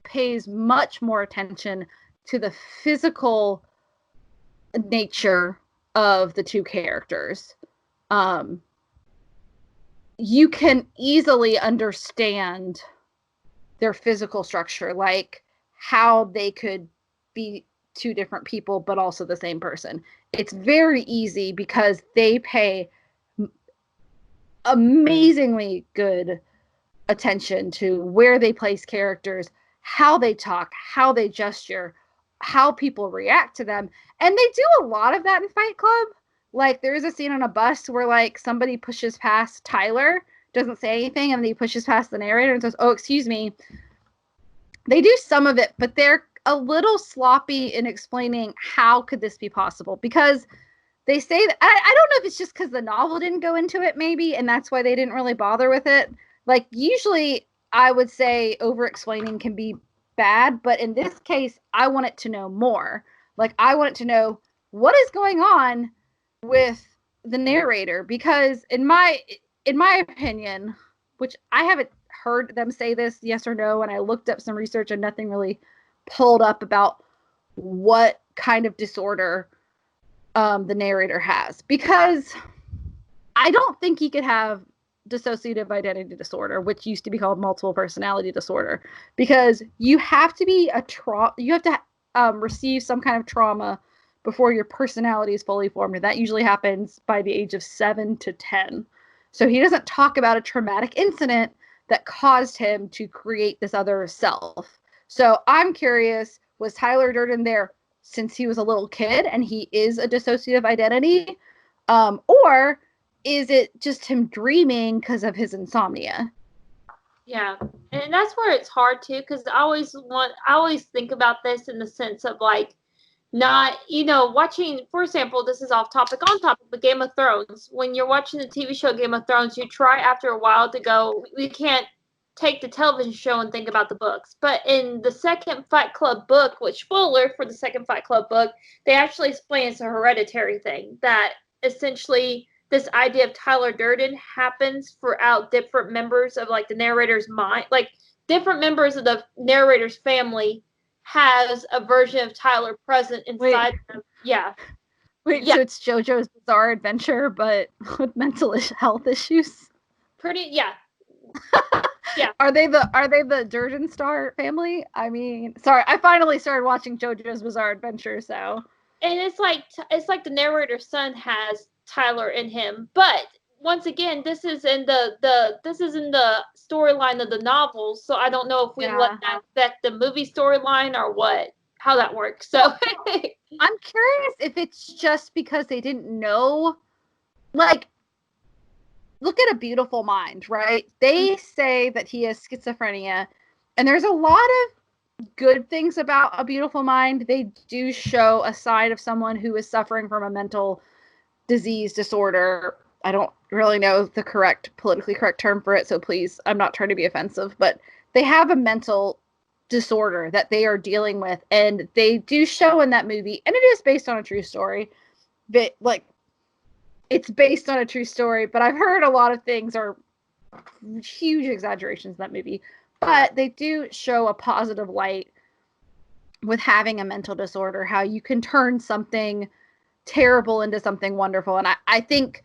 pays much more attention to the physical nature of the two characters. You can easily understand their physical structure, like how they could be two different people, but also the same person. It's very easy because they pay amazingly good attention to where they place characters, how they talk, how they gesture, how people react to them. And they do a lot of that in Fight Club. Like, there is a scene on a bus where, like, somebody pushes past Tyler, doesn't say anything, and then he pushes past the narrator and says, "Oh, excuse me." They do some of it, but they're a little sloppy in explaining how could this be possible, because they say that, I don't know if it's just because the novel didn't go into it, maybe, and that's why they didn't really bother with it. Like, usually I would say over explaining can be bad, but in this case, I want it to know more. Like, I want it to know what is going on with the narrator, because in my opinion, which I haven't heard them say this yes or no, and I looked up some research and nothing really pulled up about what kind of disorder the narrator has, because I don't think he could have dissociative identity disorder, which used to be called multiple personality disorder, because you have to be you have to receive some kind of trauma before your personality is fully formed, and that usually happens by the age of 7 to 10. So he doesn't talk about a traumatic incident that caused him to create this other self. So I'm curious, was Tyler Durden there since he was a little kid and he is a dissociative identity? Or is it just him dreaming because of his insomnia? Yeah, and that's where it's hard too, because I always think about this in the sense of like, not, watching, for example, this is off topic, on topic, but Game of Thrones. When you're watching the TV show Game of Thrones, you try after a while to go, we can't take the television show and think about the books. But in the second Fight Club book, which, spoiler for the second Fight Club book, they actually explain it's a hereditary thing, that essentially this idea of Tyler Durden happens throughout different members of, like, the narrator's mind. Like, different members of the narrator's family has a version of Tyler present inside them. Yeah. Wait, Yeah. so it's JoJo's Bizarre Adventure, but with mental health issues? Yeah. Yeah. Are they the Durden Star family? I mean, sorry, I finally started watching JoJo's Bizarre Adventure, so. And it's like the narrator's son has Tyler in him, but once again, this is in the storyline of the novel, so I don't know if we let that affect the movie storyline or how that works. So I'm curious if it's just because they didn't know. Like, look at A Beautiful Mind, right? They say that he has schizophrenia, and there's a lot of good things about A Beautiful Mind. They do show a side of someone who is suffering from a mental disease disorder. I don't really know the politically correct term for it, so please, I'm not trying to be offensive, but they have a mental disorder that they are dealing with, and they do show in that movie, and it is based on a true story, but, like, it's based on a true story, but I've heard a lot of things are huge exaggerations in that movie, but they do show a positive light with having a mental disorder, how you can turn something terrible into something wonderful. And I think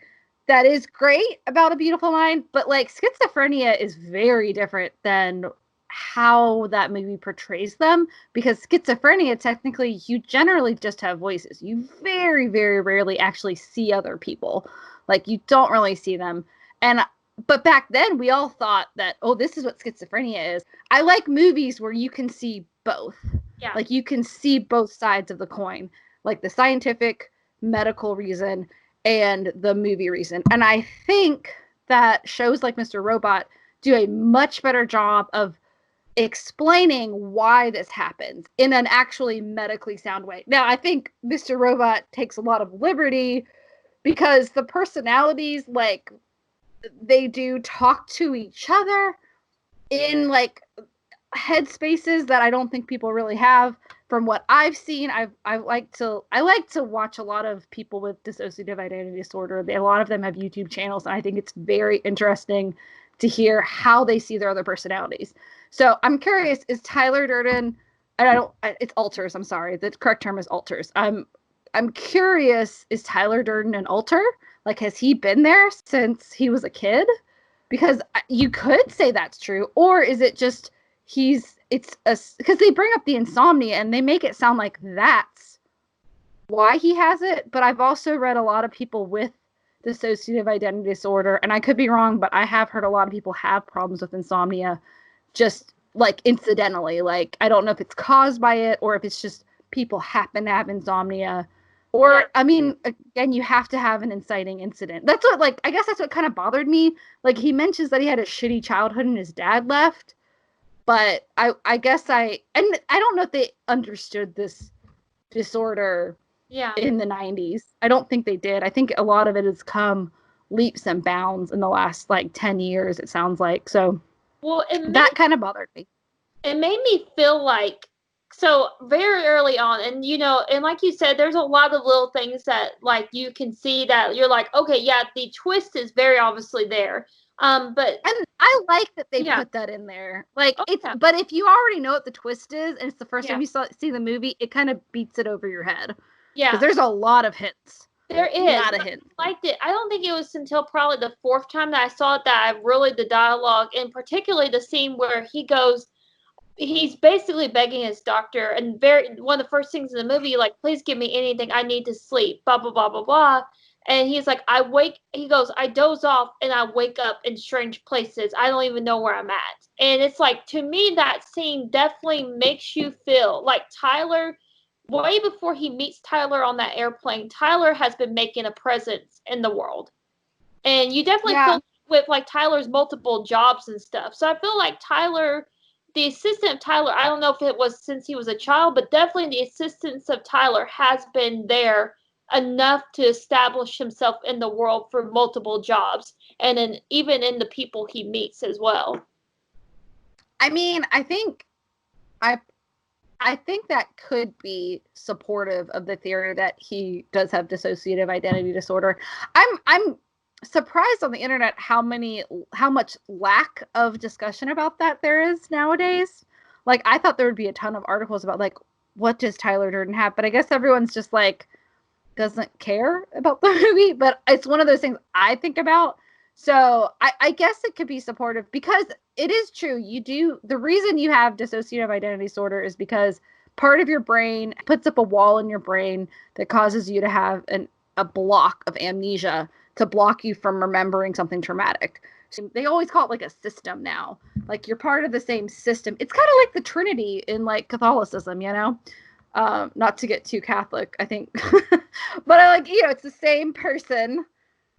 that is great about A Beautiful Mind, but, like, schizophrenia is very different than how that movie portrays them, because schizophrenia, technically, you generally just have voices. You very, very rarely actually see other people. Like, you don't really see them. But back then, we all thought that, oh, this is what schizophrenia is. I like movies where you can see both. Yeah. Like, you can see both sides of the coin, like the scientific, medical reason and the movie reason. And I think that shows like Mr. Robot do a much better job of explaining why this happens in an actually medically sound way. Now, I think Mr. Robot takes a lot of liberty because the personalities, like, they do talk to each other in, like, headspaces that I don't think people really have. From what I've seen, I like to watch a lot of people with dissociative identity disorder. A lot of them have YouTube channels, and I think it's very interesting to hear how they see their other personalities. So I'm curious, is Tyler Durden, and it's alters, I'm sorry, the correct term is alters. I'm curious, is Tyler Durden an alter? Like, has he been there since he was a kid? Because you could say that's true, or is it just because they bring up the insomnia and they make it sound like that's why he has it. But I've also read a lot of people with dissociative identity disorder, and I could be wrong, but I have heard a lot of people have problems with insomnia just like incidentally. Like, I don't know if it's caused by it or if it's just people happen to have insomnia. Or, I mean, again, you have to have an inciting incident. That's what, like, I guess that's what kind of bothered me. Like, he mentions that he had a shitty childhood and his dad left. But I guess and I don't know if they understood this disorder in the 90s. I don't think they did. I think a lot of it has come leaps and bounds in the last, like, 10 years, it sounds like. So, that kind of bothered me. It made me feel like, so very early on, and and like you said, there's a lot of little things that like you can see that you're like, okay, yeah, the twist is very obviously there. But and I like that they put that in there. Like, but if you already know what the twist is and it's the first time you see the movie, it kind of beats it over your head. Yeah, because there's a lot of hints. There is. A lot of hints. I liked it. I don't think it was until probably the fourth time that I saw it that I really, the dialogue, and particularly the scene where he's basically begging his doctor, and one of the first things in the movie, like, please give me anything, I need to sleep, blah, blah, blah, blah, blah. And he's like, he goes, I doze off and I wake up in strange places. I don't even know where I'm at. And it's like, to me, that scene definitely makes you feel like Tyler, way before he meets Tyler on that airplane, Tyler has been making a presence in the world. And you definitely feel with, like, Tyler's multiple jobs and stuff. So I feel like Tyler, the assistant of Tyler, I don't know if it was since he was a child, but definitely the assistance of Tyler has been there enough to establish himself in the world for multiple jobs, and even in the people he meets as well. I mean, I think that could be supportive of the theory that he does have dissociative identity disorder. I'm surprised on the internet how much lack of discussion about that there is nowadays. Like, I thought there would be a ton of articles about, like, what does Tyler Durden have? But I guess everyone's just like doesn't care about the movie. But it's one of those things I think about. So I guess it could be supportive because it is true. The reason you have dissociative identity disorder is because part of your brain puts up a wall in your brain that causes you to have a block of amnesia to block you from remembering something traumatic. So they always call it like a system now. Like, you're part of the same system. It's kind of like the Trinity in, like, Catholicism, you know? Not to get too Catholic, I think. But it's the same person,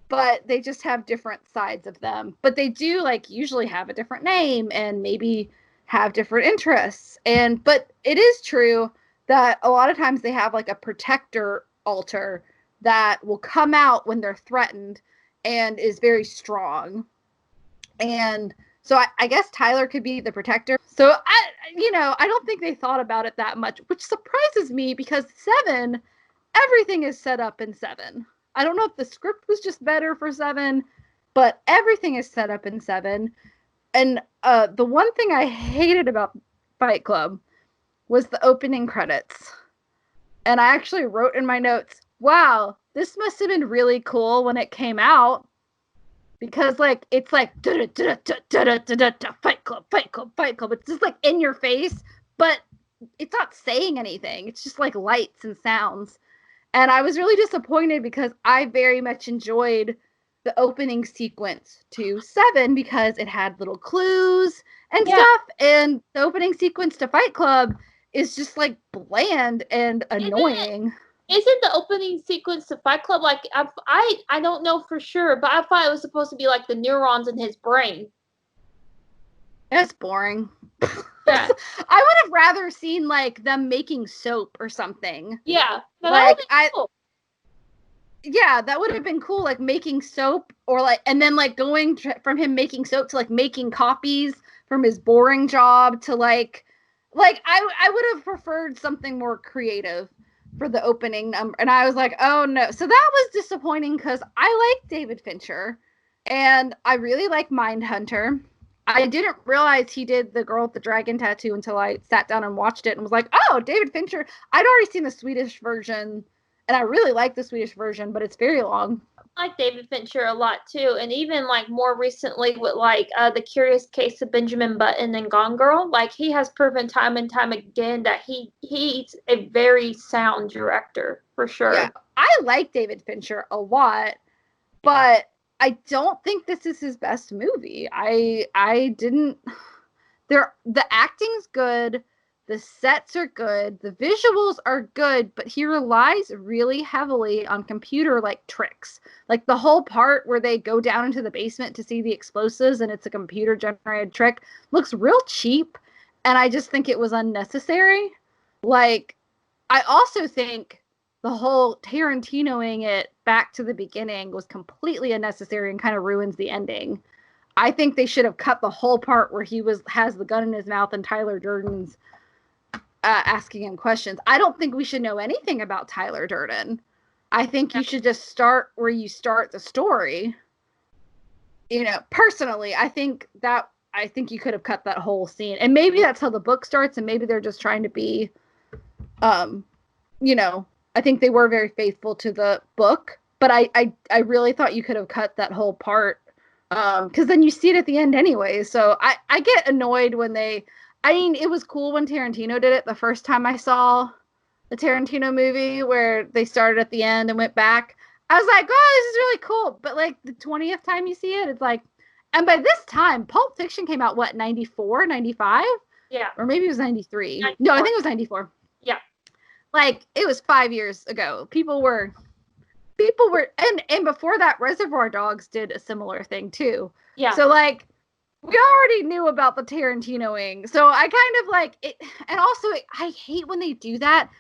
but they just have different sides of them. But they do, like, usually have a different name and maybe have different interests. But it is true that a lot of times they have, like, a protector alter that will come out when they're threatened and is very strong. And so I guess Tyler could be the protector. So I don't think they thought about it that much, which surprises me because 7, everything is set up in 7. I don't know if the script was just better for 7, but everything is set up in 7. And the one thing I hated about Fight Club was the opening credits. And I actually wrote in my notes, wow, this must have been really cool when it came out. Because, like, it's like, Fight Club, Fight Club, Fight Club. It's just, like, in your face, but it's not saying anything. It's just, like, lights and sounds. And I was really disappointed because I very much enjoyed the opening sequence to 7 because it had little clues and stuff. And the opening sequence to Fight Club is just, like, bland and annoying. Isn't the opening sequence to Fight Club, like, I don't know for sure, but I thought it was supposed to be like the neurons in his brain. That's boring. Yeah. I would have rather seen, like, them making soap or something. Yeah. No, like, cool. Yeah, that would have been cool, like, making soap, or, like, and then, like, going from him making soap to, like, making copies from his boring job to, like I would have preferred something more creative for the opening number. And I was like, oh no. So that was disappointing because I like David Fincher and I really like Mindhunter. I didn't realize he did The Girl with the Dragon Tattoo until I sat down and watched it and was like, oh, David Fincher. I'd already seen the Swedish version and I really like the Swedish version, but it's very long. I like David Fincher a lot too, and even, like, more recently with, like, The Curious Case of Benjamin Button and Gone Girl, like, he has proven time and time again that he's a very sound director, for sure. Yeah, I like David Fincher a lot, But I don't think this is his best movie. I didn't. The acting's good, the sets are good, the visuals are good, but he relies really heavily on computer like tricks. Like the whole part where they go down into the basement to see the explosives and it's a computer generated trick looks real cheap, and I just think it was unnecessary. Like, I also think the whole Tarantinoing it back to the beginning was completely unnecessary and kind of ruins the ending. I think they should have cut the whole part where he has the gun in his mouth and Tyler Durden's asking him questions. I don't think we should know anything about Tyler Durden. I think you should just start where you start the story. You know, personally, I think you could have cut that whole scene, and maybe that's how the book starts, and maybe they're just trying to be, you know, I think they were very faithful to the book, but I really thought you could have cut that whole part, because then you see it at the end anyway. So I get annoyed when I mean, it was cool when Tarantino did it the first time I saw the Tarantino movie where they started at the end and went back. I was like, oh, this is really cool. But like the 20th time you see it, it's like, and by this time, Pulp Fiction came out, what, 94, 95? Yeah. Or maybe it was 93. 94. No, I think it was 94. Yeah. Like, it was 5 years ago. People were, and before that, Reservoir Dogs did a similar thing too. Yeah. So like, we already knew about the Tarantinoing. So I kind of like it. And also, I hate when they do that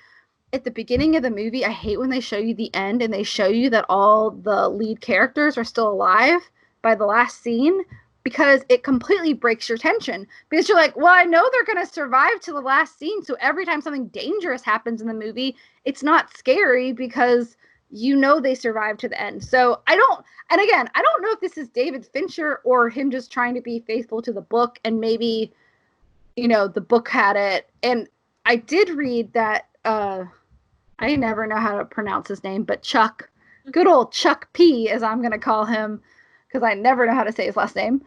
at the beginning of the movie. I hate when they show you the end and they show you that all the lead characters are still alive by the last scene, because it completely breaks your tension. Because you're like, well, I know they're going to survive to the last scene. So every time something dangerous happens in the movie, it's not scary because you know they survive to the end. So and again, I don't know if this is David Fincher or him just trying to be faithful to the book, and maybe, you know, the book had it. And I did read that, I never know how to pronounce his name, but Chuck, good old Chuck P, as I'm going to call him, because I never know how to say his last name.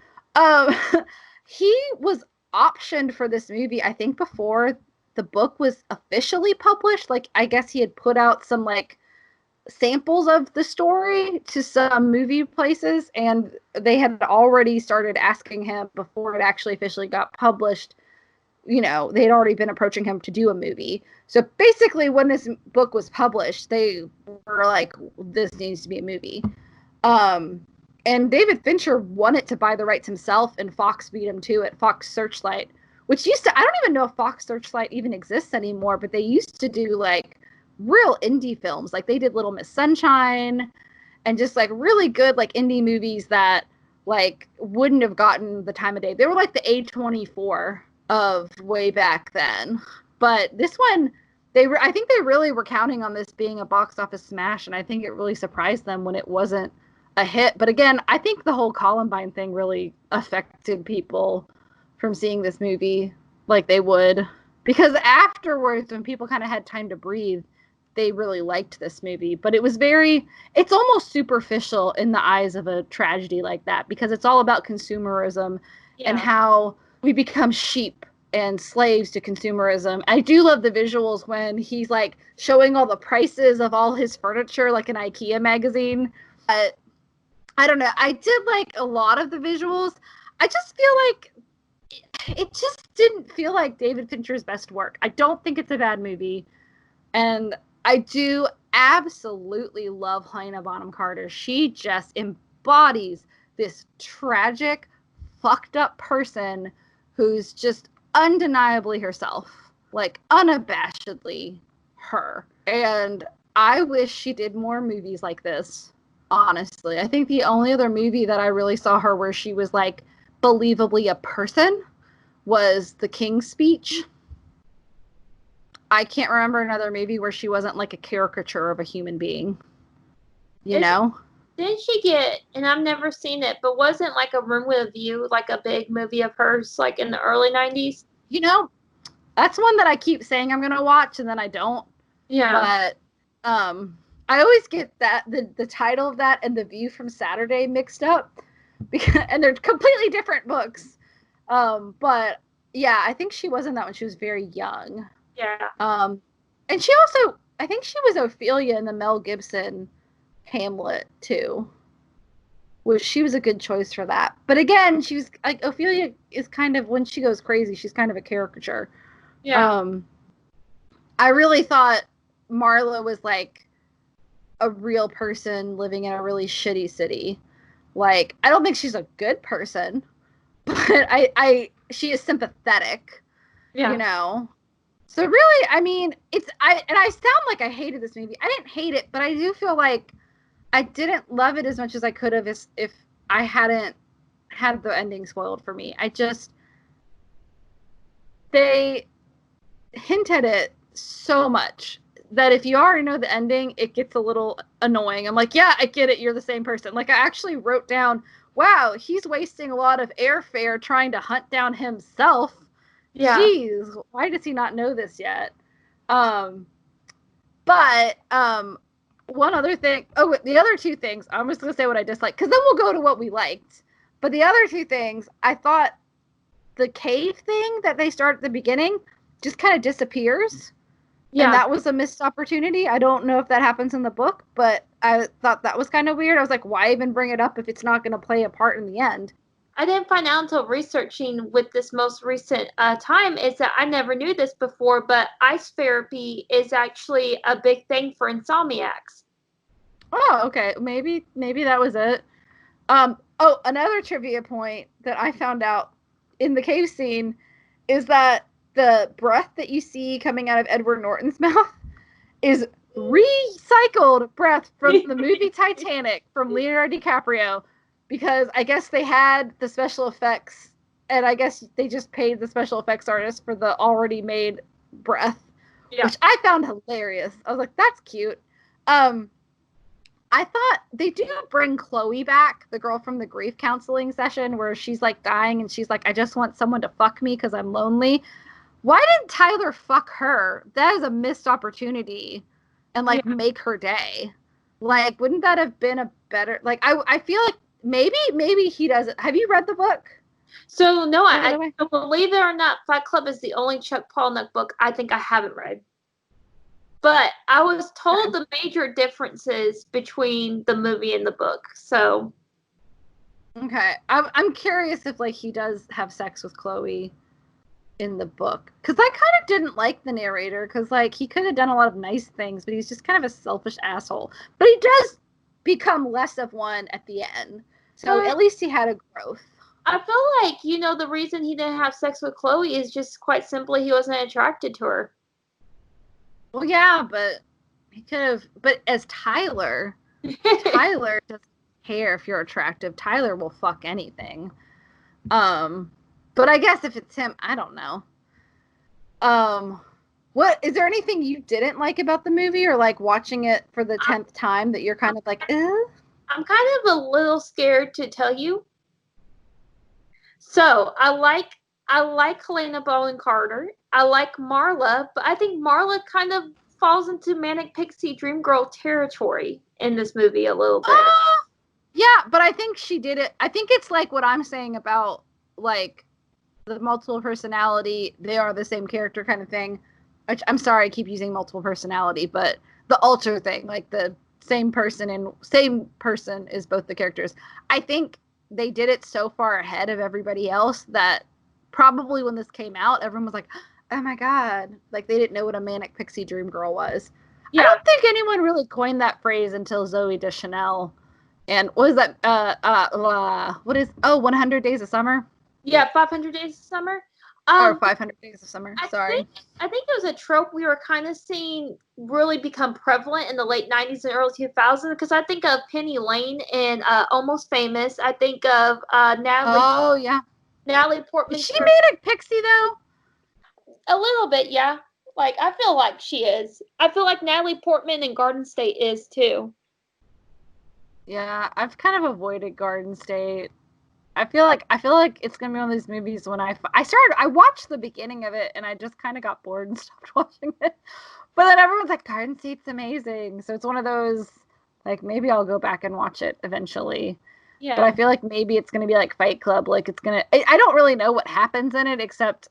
He was optioned for this movie, I think, before the book was officially published. Like, I guess he had put out some, like, samples of the story to some movie places, and they had already started asking him before it actually officially got published. You know, they'd already been approaching him to do a movie. So basically, when this book was published, they were like, this needs to be a movie. And David Fincher wanted to buy the rights himself, and Fox beat him to it. Fox Searchlight, which used to, I don't even know if Fox Searchlight even exists anymore, but they used to do like real indie films. Like they did Little Miss Sunshine and just like really good like indie movies that like wouldn't have gotten the time of day. They were like the A24 of way back then. But this one, I think they really were counting on this being a box office smash, and I think it really surprised them when it wasn't a hit. But again, I think the whole Columbine thing really affected people from seeing this movie like they would, because afterwards, when people kind of had time to breathe, they really liked this movie. But it's almost superficial in the eyes of a tragedy like that, because it's all about consumerism and how we become sheep and slaves to consumerism. I do love the visuals when he's like showing all the prices of all his furniture, like an IKEA magazine. I don't know. I did like a lot of the visuals. I just feel like it just didn't feel like David Fincher's best work. I don't think it's a bad movie. And I do absolutely love Helena Bonham Carter. She just embodies this tragic, fucked up person who's just undeniably herself, like unabashedly her. And I wish she did more movies like this, honestly. I think the only other movie that I really saw her where she was like believably a person was The King's Speech. I can't remember another movie where she wasn't like a caricature of a human being. You know? Didn't she get, and I've never seen it, but wasn't like A Room with a View like a big movie of hers like in the early 90s? You know, that's one that I keep saying I'm going to watch and then I don't. Yeah. But I always get that the title of that and The View from Saturday mixed up, because, and they're completely different books. But yeah, I think she was in that when she was very young. Yeah. And she also, I think she was Ophelia in the Mel Gibson Hamlet too. which she was a good choice for that. But again, she was like, Ophelia is kind of, when she goes crazy, she's kind of a caricature. Yeah. I really thought Marla was like a real person living in a really shitty city. Like, I don't think she's a good person, but she is sympathetic, you Yeah. know. So really, I mean, I sound like I hated this movie. I didn't hate it, but I do feel like I didn't love it as much as I could have if I hadn't had the ending spoiled for me. They hint at it so much that if you already know the ending, it gets a little annoying. I'm like, yeah, I get it. You're the same person. Like, I actually wrote down, wow, he's wasting a lot of airfare trying to hunt down himself. Yeah. Jeez, why does he not know this yet? Um, but one other thing. Oh, the other two things. I'm just gonna say what I disliked because then we'll go to what we liked. But the other two things, I thought the cave thing that they start at the beginning just kind of disappears. And Yeah. that was a missed opportunity. I don't know if that happens in the book, but I thought that was kind of weird. I was like, why even bring it up if it's not going to play a part in the end? I didn't find out until researching with this most recent time is that I never knew this before, but ice therapy is actually a big thing for insomniacs. Oh, okay. Maybe that was it. Oh, another trivia point that I found out in the cave scene is that the breath that you see coming out of Edward Norton's mouth is recycled breath from the movie Titanic from Leonardo DiCaprio, because I guess they had the special effects and I guess they just paid the special effects artist for the already made breath, Yeah. which I found hilarious. I was like, that's cute. Um, I thought they do bring Chloe back, the girl from the grief counseling session where she's like dying and she's like, I just want someone to fuck me because I'm lonely. Why didn't Tyler fuck her? That is a missed opportunity and like Yeah. make her day. Like, wouldn't that have been a better, like, I feel like maybe he doesn't. Have you read the book? So no, By the way? believe it or not, Fight Club is the only Chuck Palahniuk book I think I haven't read. But I was told Okay. the major differences between the movie and the book. So Okay. I'm curious if like he does have sex with Chloe in the book, because I kind of didn't like the narrator because like he could have done a lot of nice things, but he's just kind of a selfish asshole. But he does become less of one at the end, so but at least he had a growth. I feel like, the reason he didn't have sex with Chloe is just quite simply he wasn't attracted to her. Well, yeah, but he could have. But as Tyler, Tyler doesn't care if you're attractive. Tyler will fuck anything. Um, but I guess if it's him, I don't know. Um, what is there anything you didn't like about the movie, or like watching it for the 10th time that you're kind of like, eh? I'm kind of a little scared to tell you. So I like Helena Bonham Carter. I like Marla, but I think Marla kind of falls into manic pixie dream girl territory in this movie a little bit. Yeah, but I think she did it. I think it's like what I'm saying about like the multiple personality, they are the same character kind of thing. Which, I'm sorry, I keep using multiple personality, but the alter thing, like the same person is both the characters. I think they did it so far ahead of everybody else that probably when this came out, everyone was like, "Oh my god!" Like they didn't know what a manic pixie dream girl was. I Yeah, don't think anyone really coined that phrase until Zoe Deschanel. And what is that? What is? Oh, 100 Days of Summer yeah, 500 Days of Summer. or Um, 500 Days of Summer. I think Sorry. I think it was a trope we were kind of seeing really become prevalent in the late 90s and early 2000s because I think of Penny Lane and Almost Famous. I think of Oh yeah. Natalie Is Portman's she character made a pixie though? a little bit, yeah. Like I feel like she is. I feel like Natalie Portman in Garden State is too. Yeah, I've kind of avoided Garden State. I feel like it's gonna be one of these movies when I watched the beginning of it and I just kind of got bored and stopped watching it. But then everyone's like Garden State's amazing, so it's one of those like maybe I'll go back and watch it eventually. But I Yeah. feel like maybe it's gonna be like Fight Club, like it's gonna. I don't really know what happens in it except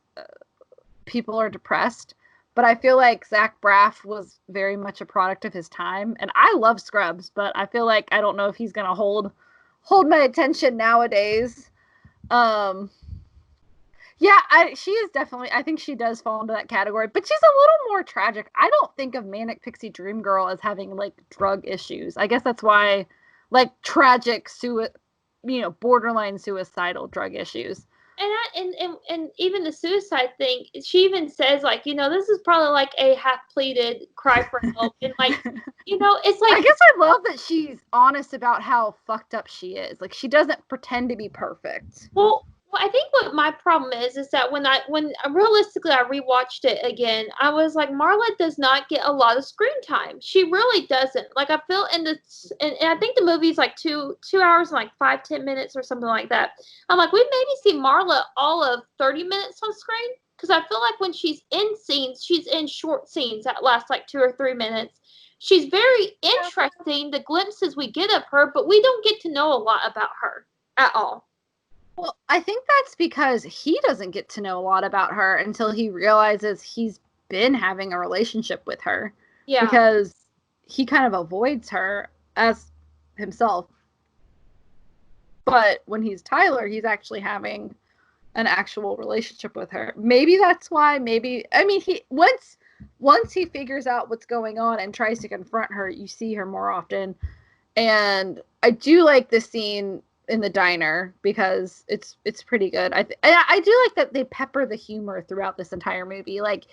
people are depressed. But I feel like Zach Braff was very much a product of his time, and I love Scrubs, but I feel like I don't know if he's gonna hold my attention nowadays. Um, yeah, she is definitely. I think she does fall into that category, but she's a little more tragic. I don't think of Manic Pixie Dream Girl as having like drug issues. I guess that's why, like tragic borderline suicidal drug issues. And even the suicide thing, she even says like, this is probably like a half pleaded cry for help, and like, it's like I guess I love that she's honest about how fucked up she is. Like she doesn't pretend to be perfect. Well, I think what my problem is that when realistically I rewatched it again, I was like, Marla does not get a lot of screen time. She really doesn't. Like I feel and I think the movie's like 2 hours and like 5-10 minutes or something like that. I'm like, we maybe see Marla all of 30 minutes on screen, because I feel like when she's in scenes, she's in short scenes that last like 2 or 3 minutes. She's very interesting, the glimpses we get of her, but we don't get to know a lot about her at all. Well, I think that's because he doesn't get to know a lot about her until he realizes he's been having a relationship with her. Yeah. Because he kind of avoids her as himself. But when he's Tyler, he's actually having an actual relationship with her. Maybe that's why, he once he figures out what's going on and tries to confront her, you see her more often. And I do like the scene in the diner because it's pretty good. I do like that they pepper the humor throughout this entire movie. Like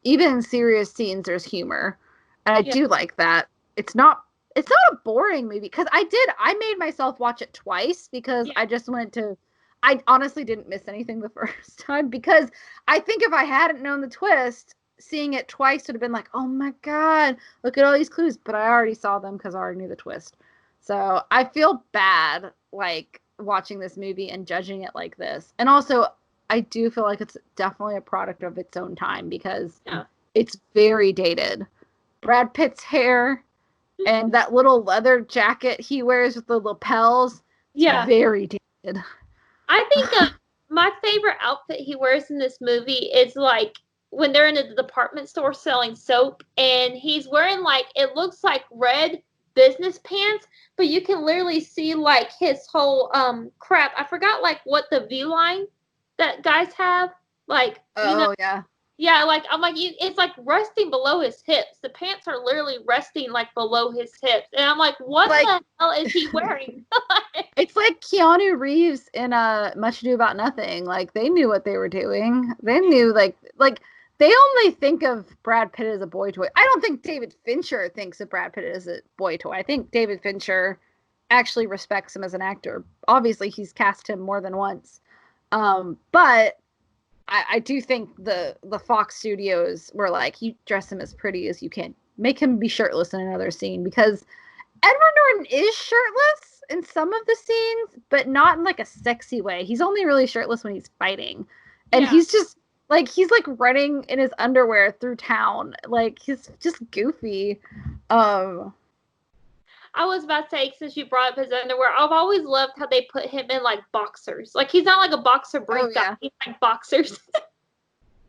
even in serious scenes, there's humor, and I do like that. It's not a boring movie because I made myself watch it twice because I just wanted to. I honestly didn't miss anything the first time because I think if I hadn't known the twist, seeing it twice would have been like, oh my god, look at all these clues. But I already saw them because I already knew the twist. So I feel bad, like, watching this movie and judging it like this. And also, I do feel like it's definitely a product of its own time because it's very dated. Brad Pitt's hair and that little leather jacket he wears with the lapels, very dated. I think my favorite outfit he wears in this movie is like when they're in a department store selling soap, and he's wearing like, it looks like red business pants, but you can literally see like his whole crap. I forgot like what the V line that guys have. Like, yeah, like I'm like, it's like resting below his hips. The pants are literally resting like below his hips, and I'm like, what the hell is he wearing? It's like Keanu Reeves in Much Ado About Nothing. Like they knew what they were doing. They knew like they only think of Brad Pitt as a boy toy. I don't think David Fincher thinks of Brad Pitt as a boy toy. I think David Fincher actually respects him as an actor. Obviously, he's cast him more than once. But I do think the Fox Studios were like, you dress him as pretty as you can. Make him be shirtless in another scene because Edward Norton is shirtless in some of the scenes, but not in like a sexy way. He's only really shirtless when he's fighting. And he's just like, he's like running in his underwear through town. Like he's just goofy. I was about to say, since you brought up his underwear, I've always loved how they put him in like boxers. Like he's not like a boxer brief guy. He's like boxers.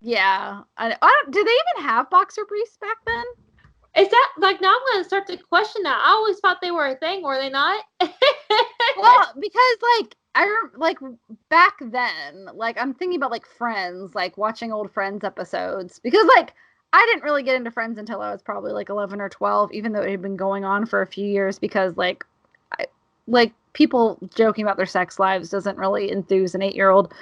Yeah. Did they even have boxer briefs back then? Is that like, now I'm going to start to question that. I always thought they were a thing. Were they not? Well, because like back then, like I'm thinking about like Friends, like watching old Friends episodes, because like I didn't really get into Friends until I was probably like 11 or 12, even though it had been going on for a few years, because like people joking about their sex lives doesn't really enthuse an 8-year-old.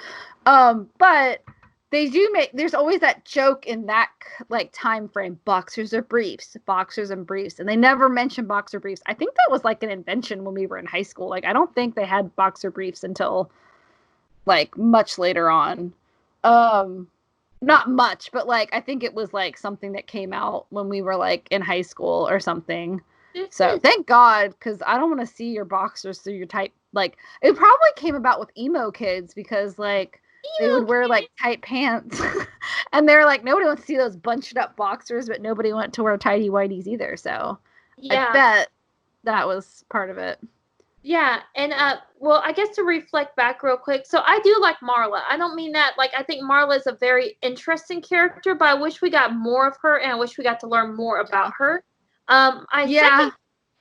But they do there's always that joke in that like time frame, boxers and briefs, and they never mention boxer briefs. I think that was like an invention when we were in high school. Like I don't think they had boxer briefs until like much later on. Not much, but like I think it was like something that came out when we were like in high school or something. So thank God, because I don't want to see your boxers through your tight, like it probably came about with emo kids because like they would wear like tight pants and they're like, nobody wants to see those bunched up boxers, but nobody wanted to wear tighty whities either. So I bet that was part of it. Yeah, and well, I guess to reflect back real quick, so I do like Marla. I don't mean that, like, I think Marla is a very interesting character, but I wish we got more of her, and I wish we got to learn more about her.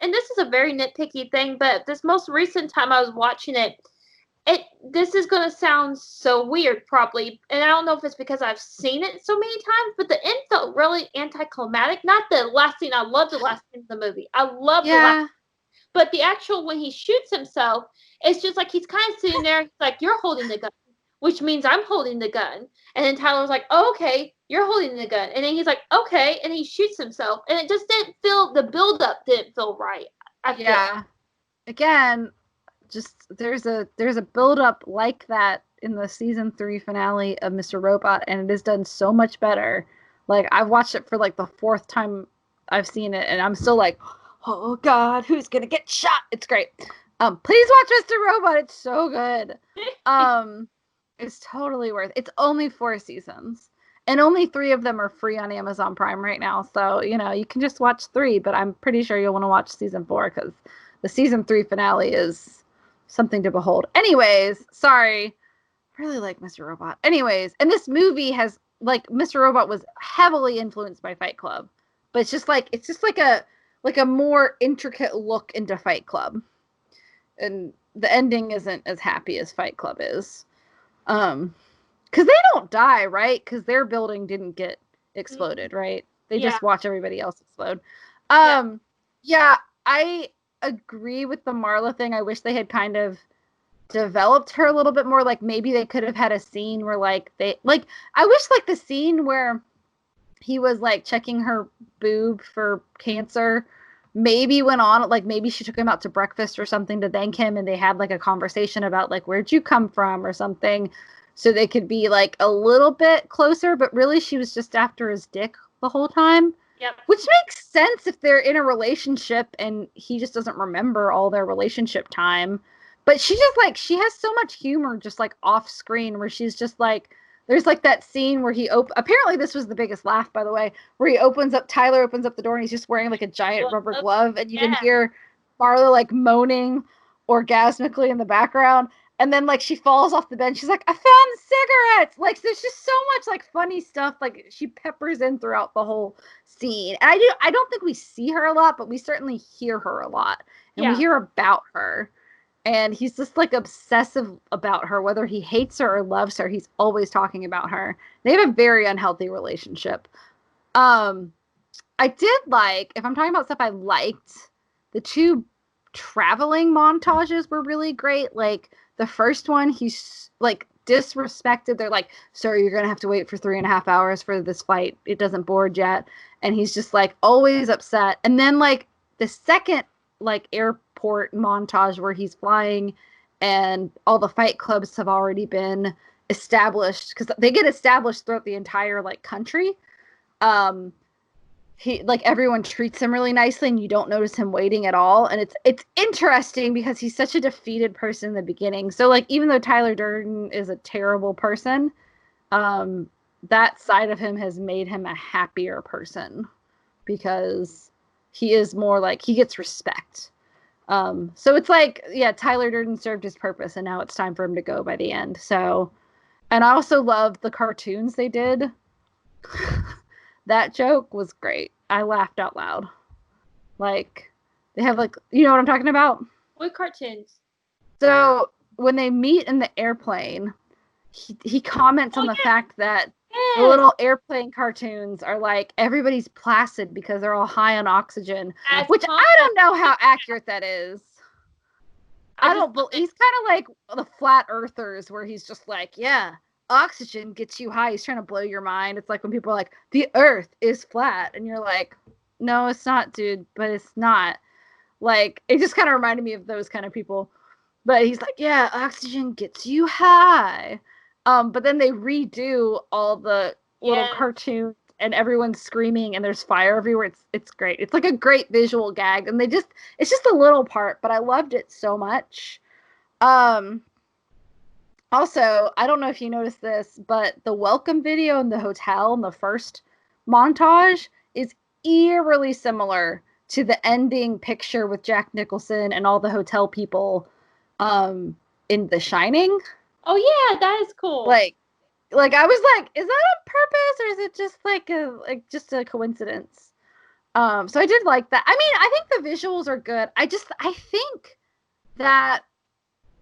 and this is a very nitpicky thing, but this most recent time I was watching it, this is gonna sound so weird probably, and I don't know if it's because I've seen it so many times, but the end felt really anticlimactic. Not the last scene. I love the last scene of the movie. I love the last, but the actual when he shoots himself, it's just like he's kind of sitting there. He's like, "You're holding the gun," which means I'm holding the gun. And then Tyler's like, "Oh, okay, you're holding the gun," and then he's like, "Okay," and he shoots himself, and it just didn't feel, the build up didn't feel right. I feel. Again, just there's a build up like that in the season 3 finale of Mr. Robot, and it is done so much better. Like, I've watched it for like the 4th time I've seen it, and I'm still like, oh god, who's gonna get shot? It's great. Please watch Mr. Robot. It's so good. It's totally worth it. It's only 4 seasons. And only 3 of them are free on Amazon Prime right now. So, you can just watch 3, but I'm pretty sure you'll want to watch season 4 because the season 3 finale is something to behold. Anyways, sorry. I really like Mr. Robot. Anyways, and this movie has, like, Mr. Robot was heavily influenced by Fight Club. But it's just like a more intricate look into Fight Club. And the ending isn't as happy as Fight Club is. Because they don't die, right? Because their building didn't get exploded, right? They just watch everybody else explode. Yeah, I agree with the Marla thing. I wish they had kind of developed her a little bit more. Like, maybe they could have had a scene where, like, I wish, like, the scene where he was, like, checking her boob for cancer maybe went on, like, maybe she took him out to breakfast or something to thank him, and they had, like, a conversation about, like, where'd you come from or something, so they could be, like, a little bit closer, but really she was just after his dick the whole time. Yep. Which makes sense if they're in a relationship and he just doesn't remember all their relationship time. But she just, like, she has so much humor just, like, off screen where she's just, like, there's, like, that scene where apparently this was the biggest laugh, by the way, where Tyler opens up the door and he's just wearing, like, a giant rubber glove, and you can hear Marla, like, moaning orgasmically in the background. And then, like, she falls off the bed. She's like, I found cigarettes. Like, there's just so much, like, funny stuff, like, she peppers in throughout the whole scene. And I don't think we see her a lot, but we certainly hear her a lot. And we hear about her. And he's just, like, obsessive about her. Whether he hates her or loves her, he's always talking about her. They have a very unhealthy relationship. I did like, if I'm talking about stuff I liked, the 2 traveling montages were really great. Like, the first one, he's, like, disrespected. They're like, sir, you're going to have to wait for 3.5 hours for this flight. It doesn't board yet. And he's just, like, always upset. And then, like, the second, like, airport montage where he's flying and all the fight clubs have already been established, because they get established throughout the entire, like, country. He, like, everyone treats him really nicely and you don't notice him waiting at all. And it's interesting because he's such a defeated person in the beginning. So, like, even though Tyler Durden is a terrible person, that side of him has made him a happier person because he is more, like, he gets respect. So it's like, yeah, Tyler Durden served his purpose and now it's time for him to go by the end. So, and I also love the cartoons they did. That joke was great. I laughed out loud. Like, they have, like, you know what I'm talking about? What cartoons? So when they meet in the airplane, he comments on the fact that the little airplane cartoons are like, everybody's placid because they're all high on oxygen, which I don't know how accurate that is. He's kind of like the flat earthers where he's just like, yeah, oxygen gets you high. He's trying to blow your mind. It's like when people are like, the earth is flat. And you're like, no, it's not, dude. But it's not. Like, it just kind of reminded me of those kind of people. But he's like, yeah, oxygen gets you high. But then they redo all the little cartoons and everyone's screaming and there's fire everywhere. It's great. It's like a great visual gag. And it's just a little part, but I loved it so much. Also, I don't know if you noticed this, but the welcome video in the hotel in the first montage is eerily similar to the ending picture with Jack Nicholson and all the hotel people in The Shining. Oh yeah, that is cool. Like I was like, is that on purpose or is it just like just a coincidence? So I did like that. I mean, I think the visuals are good. I think that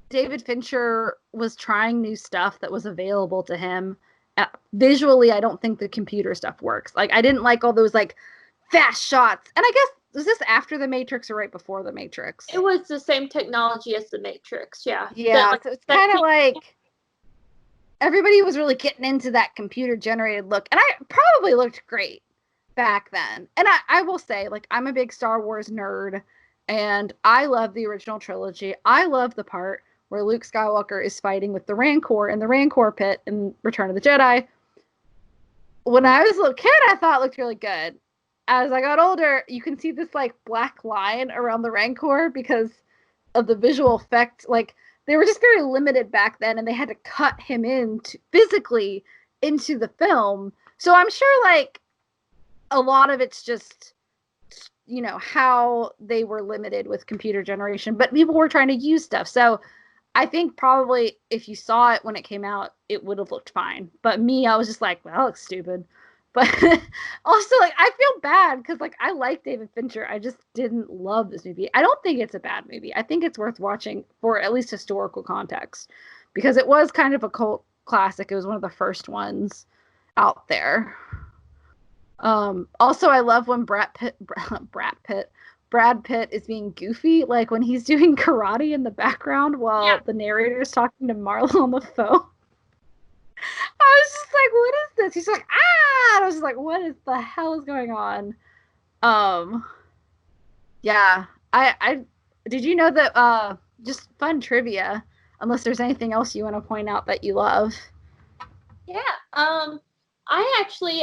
David Fincher was trying new stuff that was available to him. Visually, I don't think the computer stuff works. Like, I didn't like all those like fast shots. And I guess, was this after the Matrix or right before the Matrix? It was the same technology as the Matrix, yeah. Yeah, so it's kind of like everybody was really getting into that computer generated look, and I probably looked great back then. And I will say, like, I'm a big Star Wars nerd, and I love the original trilogy. I love the part where Luke Skywalker is fighting with the Rancor in the Rancor pit in Return of the Jedi. When I was a little kid, I thought it looked really good. As I got older, you can see this like black line around the Rancor because of the visual effect. Like, they were just very limited back then, and they had to cut him in physically into the film. So I'm sure like a lot of it's just, you know, how they were limited with computer generation, but people were trying to use stuff. So I think probably if you saw it when it came out, it would have looked fine. But me, I was just like, well, that looks stupid. But also, like, I feel bad because, like, I like David Fincher. I just didn't love this movie. I don't think it's a bad movie. I think it's worth watching for at least historical context because it was kind of a cult classic. It was one of the first ones out there. Also, I love when Brad Pitt is being goofy, like when he's doing karate in the background while the narrator is talking to Marla on the phone. I was just like, what is this? He's like, ah! And I was just like, what is the hell is going on? Yeah. I did you know that just fun trivia, unless there's anything else you want to point out that you love. Yeah.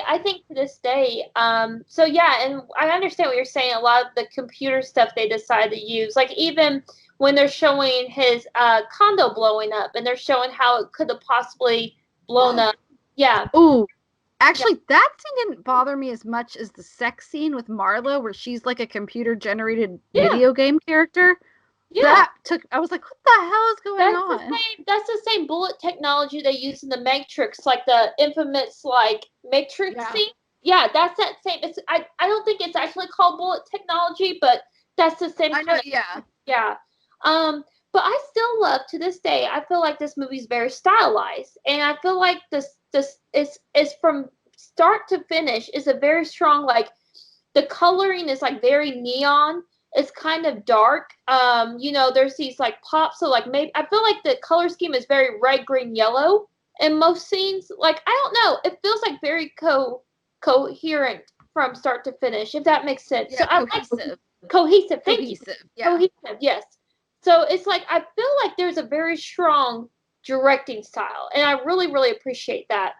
I think to this day, so yeah, and I understand what you're saying. A lot of the computer stuff they decide to use, like even when they're showing his condo blowing up, and they're showing how it could have possibly blown up. Yeah. Ooh, actually, that scene didn't bother me as much as the sex scene with Marla, where she's like a computer generated video game character. Yeah. I was like, what the hell is going on? That's the same bullet technology they use in the Matrix, like the infamous like Matrix scene. Yeah, that's that same. I don't think it's actually called bullet technology, but that's the same kind of. Yeah. But I still love to this day. I feel like this movie's very stylized, and I feel like this is from start to finish is a very strong, like the coloring is like very neon. It's kind of dark. You know, there's these like pops. So like maybe I feel like the color scheme is very red, green, yellow in most scenes. Like I don't know, it feels like very coherent from start to finish, if that makes sense. Yeah, so cohesive. Cohesive. Thank cohesive, you. Yeah. Cohesive. Yes. So it's like I feel like there's a very strong directing style, and I really, really appreciate that.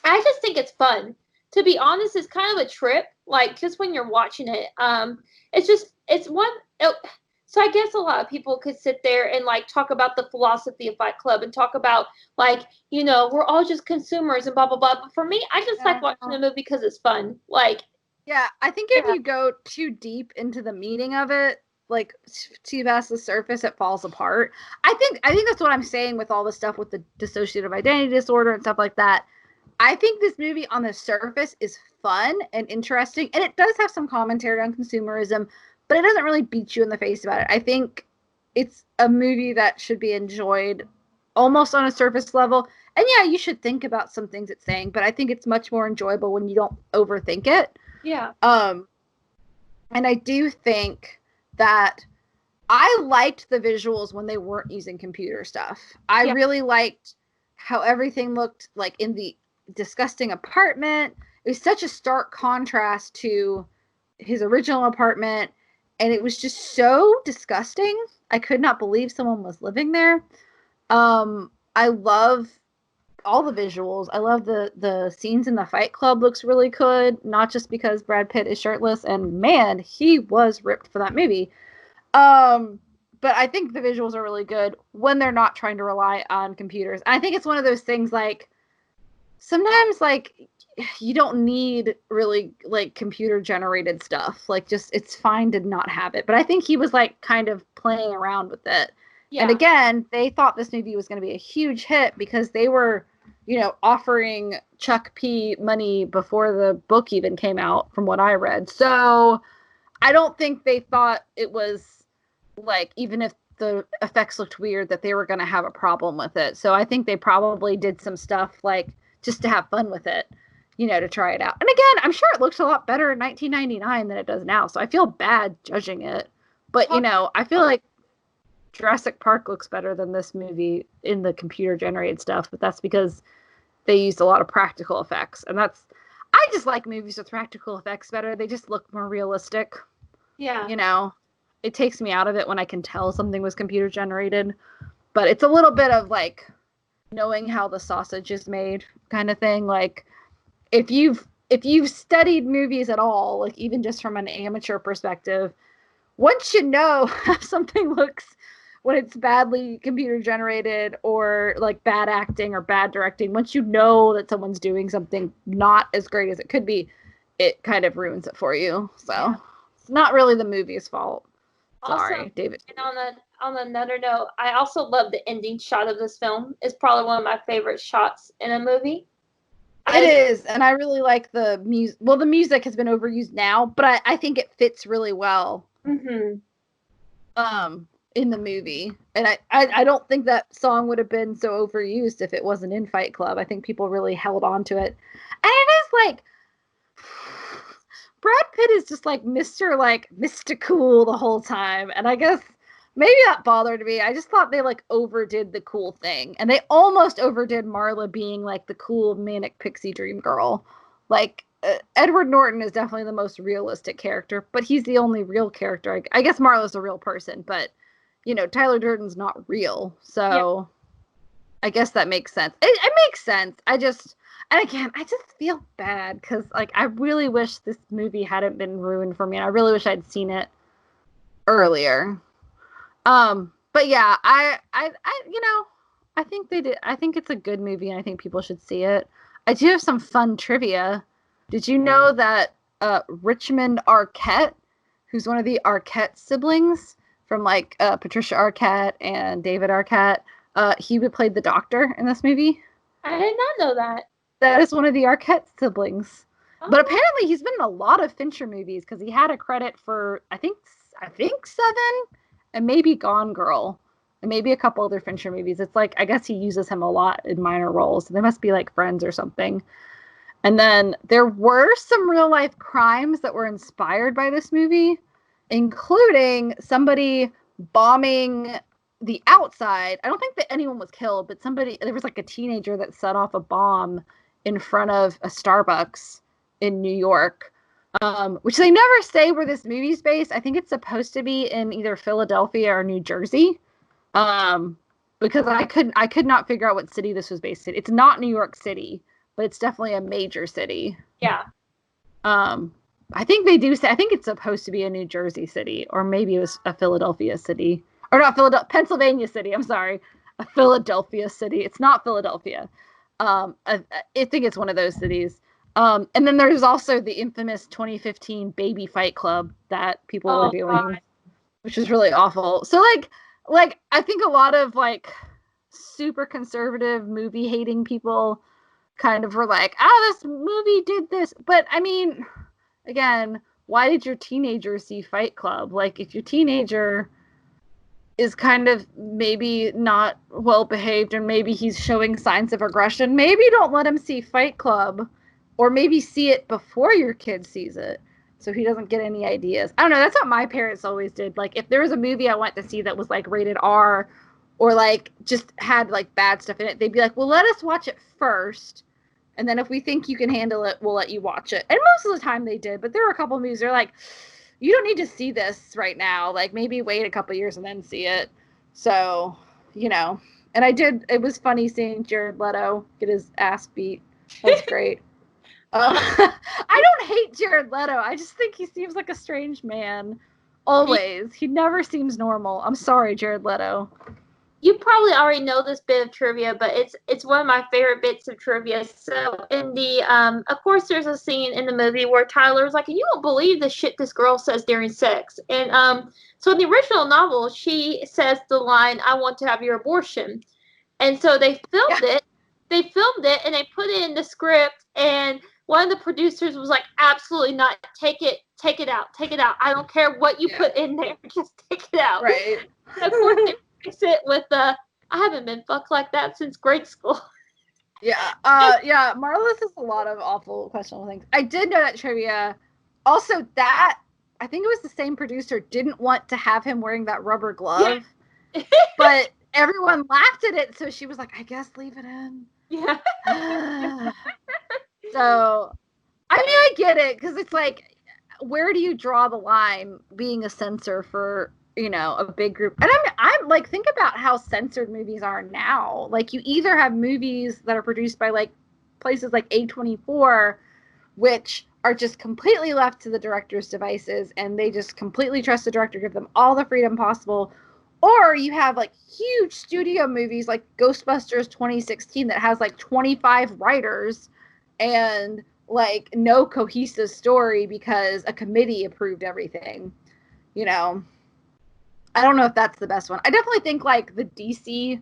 I just think it's fun. To be honest, it's kind of a trip. Like just when you're watching it, it's one. So I guess a lot of people could sit there and like talk about the philosophy of Fight Club and talk about like, you know, we're all just consumers and blah blah blah. But for me, I just like watching the movie because it's fun. Like, yeah, I think if you go too deep into the meaning of it, like too past the surface, it falls apart. I think that's what I'm saying with all the stuff with the dissociative identity disorder and stuff like that. I think this movie on the surface is fun and interesting, and it does have some commentary on consumerism, but it doesn't really beat you in the face about it. I think it's a movie that should be enjoyed almost on a surface level. And yeah, you should think about some things it's saying, but I think it's much more enjoyable when you don't overthink it. Yeah. And I do think that I liked the visuals when they weren't using computer stuff. I really liked how everything looked like in the disgusting apartment. It was such a stark contrast to his original apartment, and it was just so disgusting. I could not believe someone was living there. I love all the visuals. I love the scenes in the Fight Club looks really good, not just because Brad Pitt is shirtless, and man, he was ripped for that movie. But I think the visuals are really good when they're not trying to rely on computers. And I think it's one of those things like sometimes like you don't need really like computer generated stuff. Like just it's fine to not have it. But I think he was like kind of playing around with it. Yeah. And again, they thought this movie was going to be a huge hit because they were offering Chuck P money before the book even came out, from what I read. So I don't think they thought it was like, even if the effects looked weird, that they were going to have a problem with it. So I think they probably did some stuff like just to have fun with it, to try it out. And again, I'm sure it looks a lot better in 1999 than it does now. So I feel bad judging it. But, I feel like Jurassic Park looks better than this movie in the computer generated stuff, but that's because they used a lot of practical effects. And I just like movies with practical effects better. They just look more realistic. Yeah. It takes me out of it when I can tell something was computer generated. But it's a little bit of like knowing how the sausage is made kind of thing. Like if you've studied movies at all, like even just from an amateur perspective, once you know how something looks when it's badly computer generated, or like bad acting or bad directing, once you know that someone's doing something not as great as it could be, it kind of ruins it for you. So it's not really the movie's fault. Sorry, Also, David. and on another note, I also love the ending shot of this film. It's probably one of my favorite shots in a movie. It is, and I really like the music. Well, the music has been overused now, but I think it fits really well. Mm-hmm. In the movie, and I don't think that song would have been so overused if it wasn't in Fight Club. I think people really held on to it, and it is like Brad Pitt is just like Mr. Cool the whole time, and I guess maybe that bothered me. I just thought they like overdid the cool thing, and they almost overdid Marla being like the cool manic pixie dream girl. Like Edward Norton is definitely the most realistic character, but he's the only real character. I guess Marla's a real person, but Tyler Durden's not real, so I guess that makes sense. It makes sense. And again, I just feel bad because like I really wish this movie hadn't been ruined for me, and I really wish I'd seen it earlier. But yeah, I think they did. I think it's a good movie, and I think people should see it. I do have some fun trivia. Did you know that Richmond Arquette, who's one of the Arquette siblings from like Patricia Arquette and David Arquette, he played the Doctor in this movie? I did not know that. That is one of the Arquette siblings. Oh. But apparently he's been in a lot of Fincher movies because he had a credit for I think 7 and maybe Gone Girl and maybe a couple other Fincher movies. It's like I guess he uses him a lot in minor roles. So they must be like friends or something. And then there were some real life crimes that were inspired by this movie, including somebody bombing the outside. I don't think that anyone was killed, but there was like a teenager that set off a bomb in front of a Starbucks in New York, which they never say where this movie's based. I think it's supposed to be in either Philadelphia or New Jersey, because I could not figure out what city this was based in. It's not New York City, but it's definitely a major city. Yeah. I think they do say, I think it's supposed to be a New Jersey city, or maybe it was a Philadelphia city. Or not Philadelphia, Pennsylvania city, I'm sorry. A Philadelphia city. It's not Philadelphia. I think it's one of those cities. And then there's also the infamous 2015 Baby Fight Club that people were doing, which is really awful. So like I think a lot of like super conservative movie hating people kind of were like, this movie did this. But I mean, again, why did your teenager see Fight Club? Like if your teenager is kind of maybe not well behaved and maybe he's showing signs of aggression, maybe don't let him see Fight Club, or maybe see it before your kid sees it so he doesn't get any ideas. I don't know, that's what my parents always did. Like if there was a movie I went to see that was like rated R or like just had like bad stuff in it, they'd be like, well, let us watch it first, and then if we think you can handle it, we'll let you watch it. And most of the time they did, but there were a couple movies they're like, you don't need to see this right now. Like maybe wait a couple years and then see it. So, and I did. It was funny seeing Jared Leto get his ass beat. That was great. I don't hate Jared Leto. I just think he seems like a strange man. Always. He never seems normal. I'm sorry, Jared Leto. You probably already know this bit of trivia, but it's one of my favorite bits of trivia. So in the of course there's a scene in the movie where Tyler's like, you won't believe the shit this girl says during sex. And so in the original novel, she says the line, I want to have your abortion. And so they filmed it they filmed it and they put it in the script, and one of the producers was like, absolutely not, take it out, I don't care what you put in there, just take it out. Right. And of course they fix it with I haven't been fucked like that since grade school. Yeah. Yeah, Marvelous has a lot of awful, questionable things. I did know that trivia. Also, that, I think it was the same producer, didn't want to have him wearing that rubber glove. Yeah. But everyone laughed at it, so she was like, I guess leave it in. Yeah. So, I mean, I get it, because it's like, where do you draw the line being a censor for, you know, a big group? And I'm like, think about how censored movies are now. Like, you either have movies that are produced by, like, places like A24, which are just completely left to the director's devices, and they just completely trust the director, give them all the freedom possible. Or you have, like, huge studio movies like Ghostbusters 2016 that has, like, 25 writers and, like, no cohesive story because a committee approved everything. You know, I don't know if that's the best one. I definitely think, like, the DC,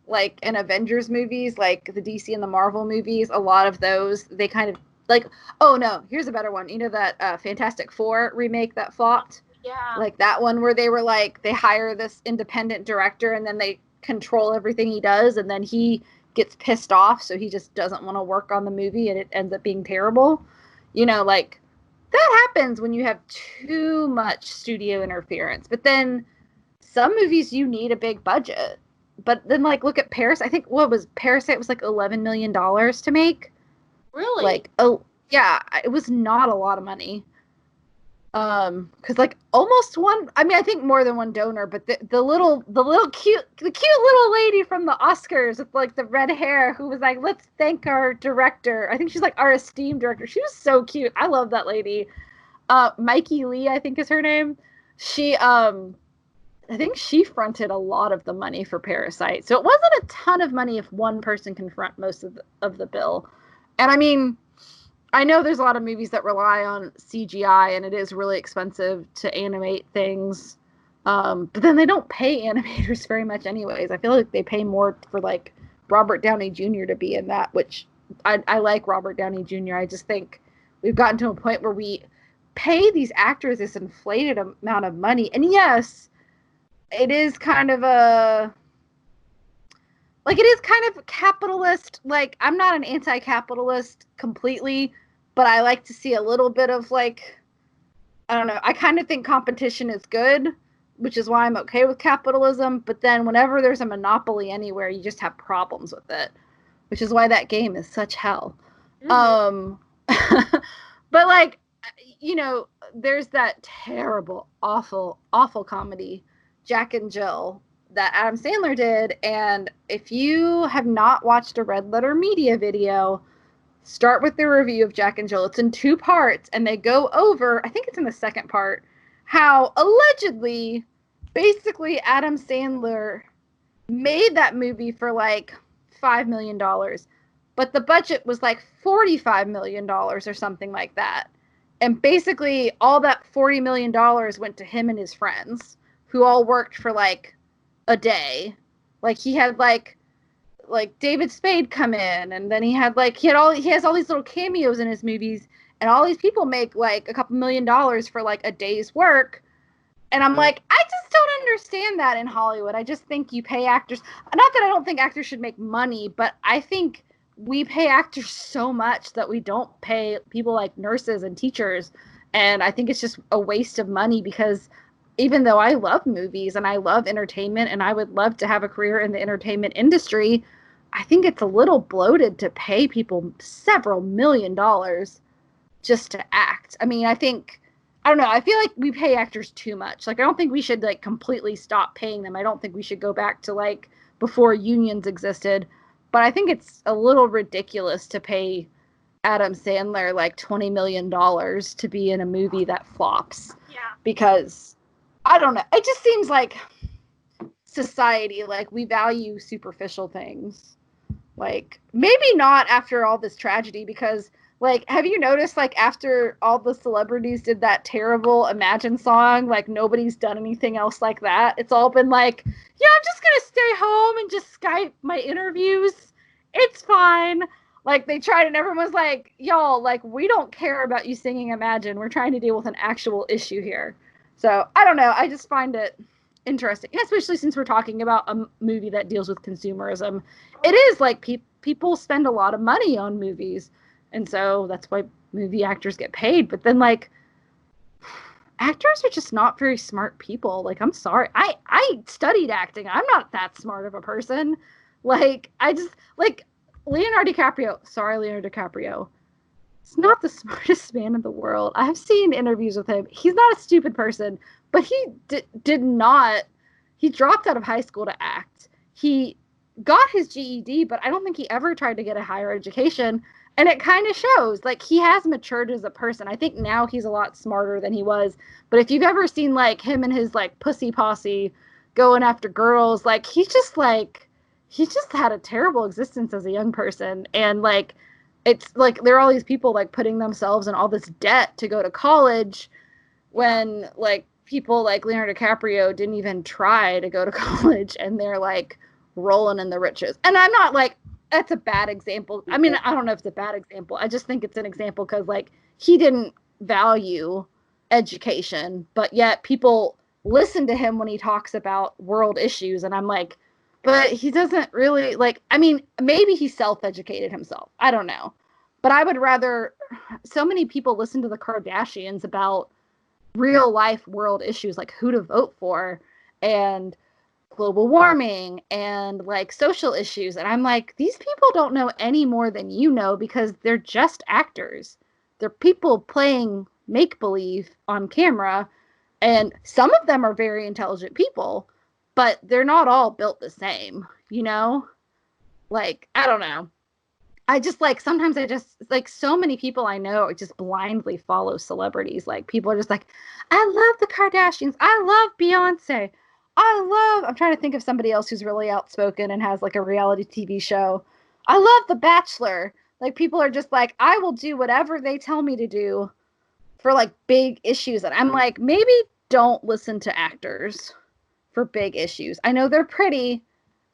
like, and Avengers movies, like the DC and the Marvel movies, a lot of those, they kind of, like, oh no, here's a better one. You know that Fantastic Four remake that flopped? Yeah. Like that one where they were like, they hire this independent director and then they control everything he does, and then he gets pissed off, so he just doesn't want to work on the movie and it ends up being terrible. You know, like, that happens when you have too much studio interference. But then some movies, you need a big budget. But then, like, look at Paris. I think, what was Parasite, was like $11 million to make. Really? Like, oh yeah, it was not a lot of money. Because, like, almost one, I mean, I think more than one donor, but the little cute little lady from the Oscars with, like, the red hair, who was like, let's thank our director. I think she's like our esteemed director. She was so cute. I love that lady. Mikey Lee, I think is her name. She I think she fronted a lot of the money for Parasite. So it wasn't a ton of money if one person can front most of the bill. And I mean, I know there's a lot of movies that rely on CGI, and it is really expensive to animate things. But then they don't pay animators very much anyways. I feel like they pay more for, like, Robert Downey Jr. to be in that, which I like Robert Downey Jr. I just think we've gotten to a point where we pay these actors this inflated amount of money. And yes, it is kind of a, like, it is kind of capitalist. Like, I'm not an anti-capitalist completely, but I like to see a little bit of, like, I don't know, I kind of think competition is good, which is why I'm okay with capitalism. But then whenever there's a monopoly anywhere, you just have problems with it, which is why that game is such hell. Mm-hmm. But, like, you know, there's that terrible, awful comedy, Jack and Jill, that Adam Sandler did. And if you have not watched a Red Letter Media video, start with the review of Jack and Jill. It's in 2 parts, and they go over, I think it's in the second part, how allegedly, basically, Adam Sandler made that movie for like $5 million, but the budget was like $45 million or something like that. And basically, all that $40 million went to him and his friends, who all worked for like a day. Like, he had like David Spade come in, and then he has all these little cameos in his movies, and all these people make like a couple $1 million for like a day's work. And I'm like, I just don't understand that in Hollywood. I just think you pay actors, not that I don't think actors should make money, but I think we pay actors so much that we don't pay people like nurses and teachers. And I think it's just a waste of money, because even though I love movies and I love entertainment and I would love to have a career in the entertainment industry, I think it's a little bloated to pay people several $1 million just to act. I mean, I don't know. I feel like we pay actors too much. Like, I don't think we should, like, completely stop paying them. I don't think we should go back to, like, before unions existed. But I think it's a little ridiculous to pay Adam Sandler like $20 million to be in a movie that flops. Yeah. Because, I don't know. It just seems like society, like, we value superficial things. Like, maybe not after all this tragedy, because, like, have you noticed, like, after all the celebrities did that terrible Imagine song, like, nobody's done anything else like that. It's all been like, yeah, I'm just going to stay home and just Skype my interviews it's fine. Like, they tried, and everyone's like, y'all, like, we don't care about you singing Imagine. We're trying to deal with an actual issue here. So, I don't know. I just find it interesting, especially since we're talking about a movie that deals with consumerism. It is like people spend a lot of money on movies, and so that's why movie actors get paid. But then, like, actors are just not very smart people. Like, I'm sorry. I studied acting. I'm not that smart of a person. Like, I just, like, Leonardo DiCaprio. Sorry, Leonardo DiCaprio. He's not the smartest man in the world. I've seen interviews with him. He's not a stupid person, but he did not. He dropped out of high school to act. He got his GED, but I don't think he ever tried to get a higher education. And it kind of shows. Like, he has matured as a person. I think now he's a lot smarter than he was. But if you've ever seen, like, him and his, like, pussy posse going after girls, like, he just had a terrible existence as a young person. And, like, it's like there are all these people, like, putting themselves in all this debt to go to college when, like, people like Leonardo DiCaprio didn't even try to go to college, and they're, like, rolling in the riches. And I'm not like, that's a bad example. I mean, I don't know if it's a bad example. I just think it's an example because, like, he didn't value education, but yet people listen to him when he talks about world issues. And I'm like, but he doesn't really, like, I mean, maybe he self-educated himself. I don't know. But I would rather, so many people listen to the Kardashians about real life world issues, like who to vote for and global warming and, like, social issues. And I'm like, these people don't know any more than you know because they're just actors. They're people playing make-believe on camera. And some of them are very intelligent people, but they're not all built the same, you know? Like, I don't know. I just, like, sometimes I just, like, so many people I know just blindly follow celebrities. Like, people are just like, I love the Kardashians. I love Beyonce. I'm trying to think of somebody else who's really outspoken and has, like, a reality TV show. I love The Bachelor. Like, people are just like, I will do whatever they tell me to do for, like, big issues. And I'm like, maybe don't listen to actors for big issues. I know they're pretty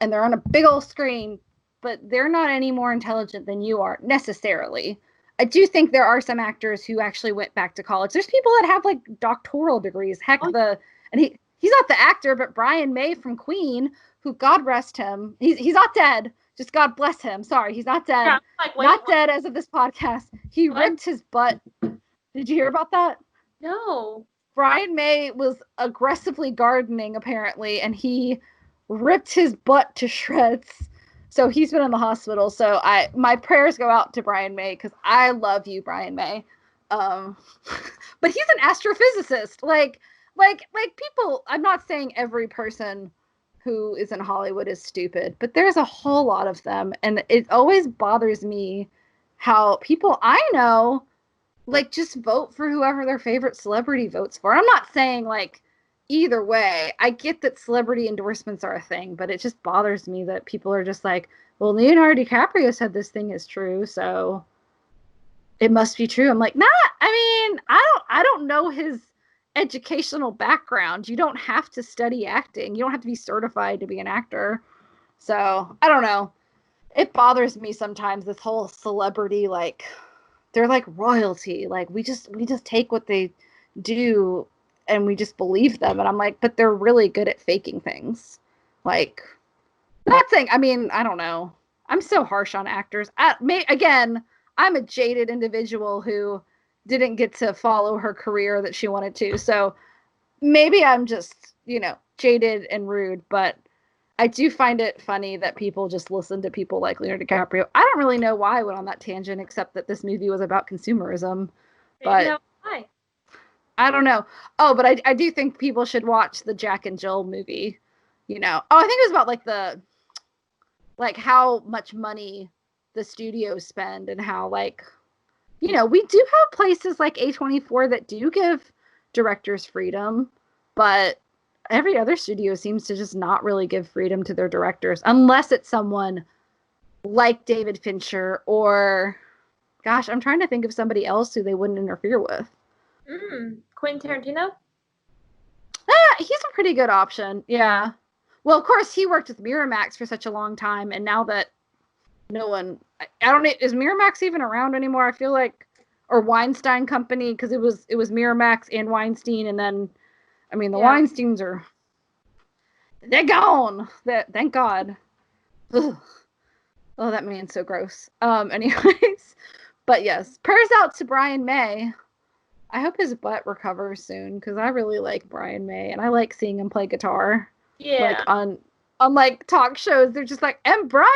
and they're on a big old screen, but they're not any more intelligent than you are necessarily. I do think there are some actors who actually went back to college. There's people that have, like, doctoral degrees. Heck, and he's not the actor, but Brian May from Queen, who, God rest him, he's not dead. Just God bless him. Sorry, he's not dead. Yeah, like, not dead as of this podcast. He ripped his butt. Did you hear about that? No. Brian May was aggressively gardening, apparently, and he ripped his butt to shreds. So he's been in the hospital. So my prayers go out to Brian May because I love you, Brian May. But he's an astrophysicist. Like people. I'm not saying every person who is in Hollywood is stupid, but there's a whole lot of them, and it always bothers me how people I know, like, just vote for whoever their favorite celebrity votes for. I'm not saying, like, either way. I get that celebrity endorsements are a thing, but it just bothers me that people are just like, well, Leonardo DiCaprio said this thing is true, so it must be true. I'm like, nah, I mean, I don't know his educational background. You don't have to study acting. You don't have to be certified to be an actor. So, I don't know. It bothers me sometimes, this whole celebrity, like, they're like royalty. Like, we just take what they do and we just believe them. And I'm like, but they're really good at faking things. Like, not saying, I mean, I don't know. I'm so harsh on actors. Again, I'm a jaded individual who didn't get to follow her career that she wanted to. So maybe I'm just, jaded and rude, but I do find it funny that people just listen to people like Leonardo DiCaprio. I don't really know why I went on that tangent, except that this movie was about consumerism. But why? I don't know. Oh, but I do think people should watch the Jack and Jill movie. Oh, I think it was about like how much money the studios spend and how, like, we do have places like A24 that do give directors freedom, but every other studio seems to just not really give freedom to their directors unless it's someone like David Fincher or, gosh, I'm trying to think of somebody else who they wouldn't interfere with. Quentin Tarantino? He's a pretty good option. Yeah. Well, of course, he worked with Miramax for such a long time, and now that no one. I don't. Is Miramax even around anymore? I feel like, or Weinstein Company, because it was Miramax and Weinstein, and then, I mean, the Weinsteins they're gone. That thank God. Ugh. Oh, that man's so gross. Anyways, but yes, prayers out to Brian May. I hope his butt recovers soon because I really like Brian May and I like seeing him play guitar. Yeah. Like on like talk shows, they're just like, and Brian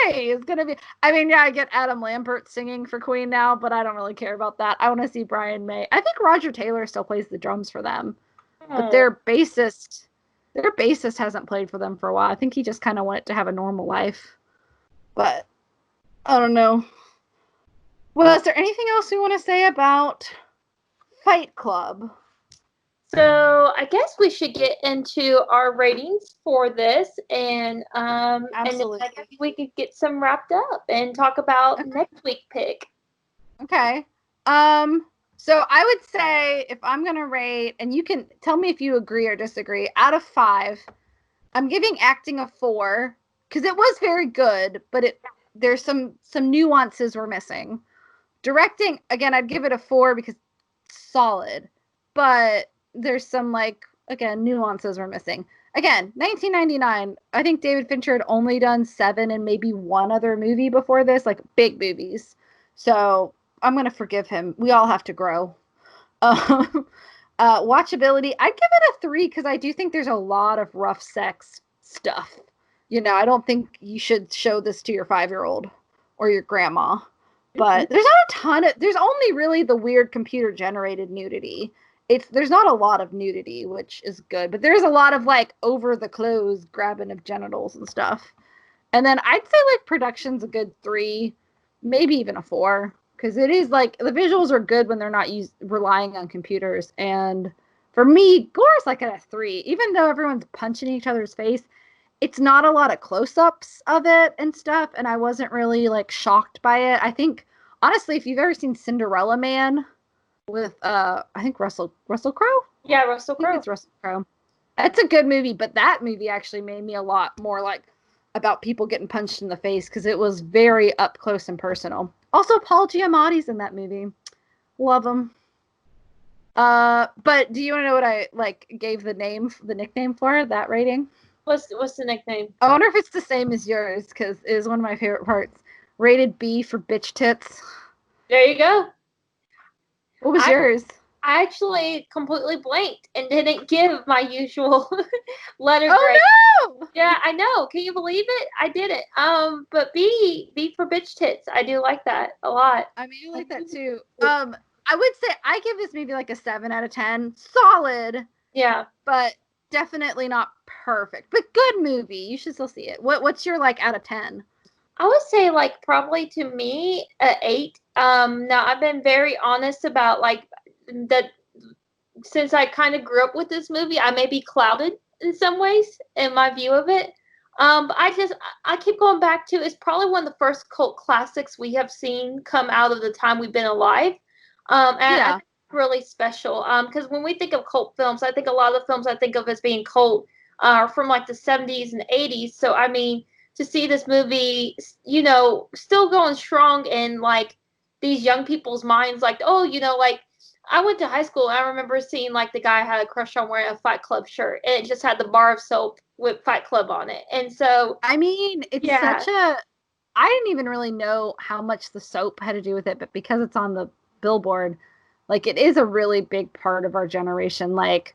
May is gonna be. I mean, yeah, I get Adam Lambert singing for Queen now, but I don't really care about that. I want to see Brian May. I think Roger Taylor still plays the drums for them, but their bassist hasn't played for them for a while. I think he just kind of wanted to have a normal life. But I don't know. Well, is there anything else we want to say about Fight Club? So I guess we should get into our ratings for this, and Absolutely. and I guess we could get some wrapped up and talk about next week's pick. Okay. So I would say if I'm gonna rate, and you can tell me if you agree or disagree, out of 5, I'm giving acting a 4 because it was very good, but there's some nuances we're missing. Directing, again, I'd give it a 4 because it's solid, but there's some, like, again, nuances we're missing. Again, 1999, I think David Fincher had only done 7 and maybe 1 other movie before this, like big movies. So I'm going to forgive him. We all have to grow. Watchability, I'd give it a 3 because I do think there's a lot of rough sex stuff. You know, I don't think you should show this to your 5-year-old or your grandma. But there's not a ton of, there's only really the weird computer generated nudity. There's not a lot of nudity, which is good, but there's a lot of like over the clothes grabbing of genitals and stuff. And then I'd say like production's a good 3, maybe even a 4, because it is like the visuals are good when they're not relying on computers. And for me, gore's like at a 3, even though everyone's punching each other's face. It's not a lot of close-ups of it and stuff, and I wasn't really like shocked by it. I think honestly, if you've ever seen Cinderella Man with I think Russell Crowe? Yeah, Russell Crowe. I think it's Russell Crowe. That's a good movie, but that movie actually made me a lot more like about people getting punched in the face because it was very up close and personal. Also, Paul Giamatti's in that movie. Love him. But do you want to know what I like gave the nickname for that rating? What's the nickname? I wonder if it's the same as yours because it is one of my favorite parts. Rated B for bitch tits. There you go. What was yours? I actually completely blanked and didn't give my usual letter grade. Oh no! Yeah, I know. Can you believe it? I did it. But B for bitch tits. I do like that a lot. I mean, I like that too. I would say I give this maybe like a 7 out of 10. Solid. Yeah. But definitely not perfect. But good movie. You should still see it. What's your like out of 10? I would say like probably to me 8. Now I've been very honest about like that since I kind of grew up with this movie, I may be clouded in some ways in my view of it. But I keep going back to it's probably one of the first cult classics we have seen come out of the time we've been alive. And I think it's really special. Because when we think of cult films, I think a lot of the films I think of as being cult are from like the 70s and 80s. So I mean, to see this movie, you know, still going strong in like these young people's minds, like, oh, you know, like I went to high school and I remember seeing like the guy had a crush on wearing a Fight Club shirt and it just had the bar of soap with Fight Club on it. And so I mean, it's such a I didn't even really know how much the soap had to do with it, but because it's on the billboard, like it is a really big part of our generation. Like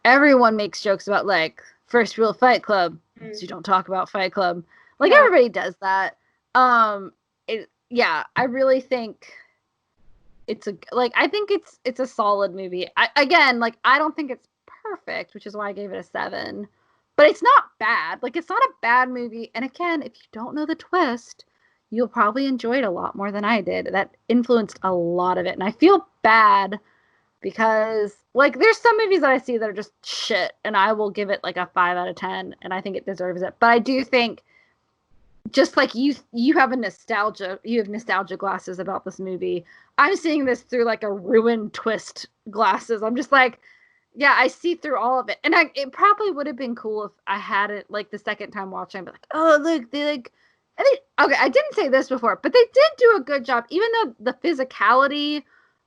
everyone makes jokes about like first rule of Fight Club, so you don't talk about Fight Club. Like everybody does that. I really think it's I think it's a solid movie. I don't think it's perfect, which is why I gave it a 7. But it's not bad. Like it's not a bad movie. And again, if you don't know the twist, you'll probably enjoy it a lot more than I did. That influenced a lot of it. And I feel bad because like there's some movies that I see that are just shit and I will give it like a 5 out of 10 and I think it deserves it. But I do think just like you have nostalgia glasses about this movie. I'm seeing this through like a ruined twist glasses. I'm just like, yeah, I see through all of it. And it probably would have been cool if I had it like the second time watching, but like, oh look, they like okay, I didn't say this before, but they did do a good job, even though the physicality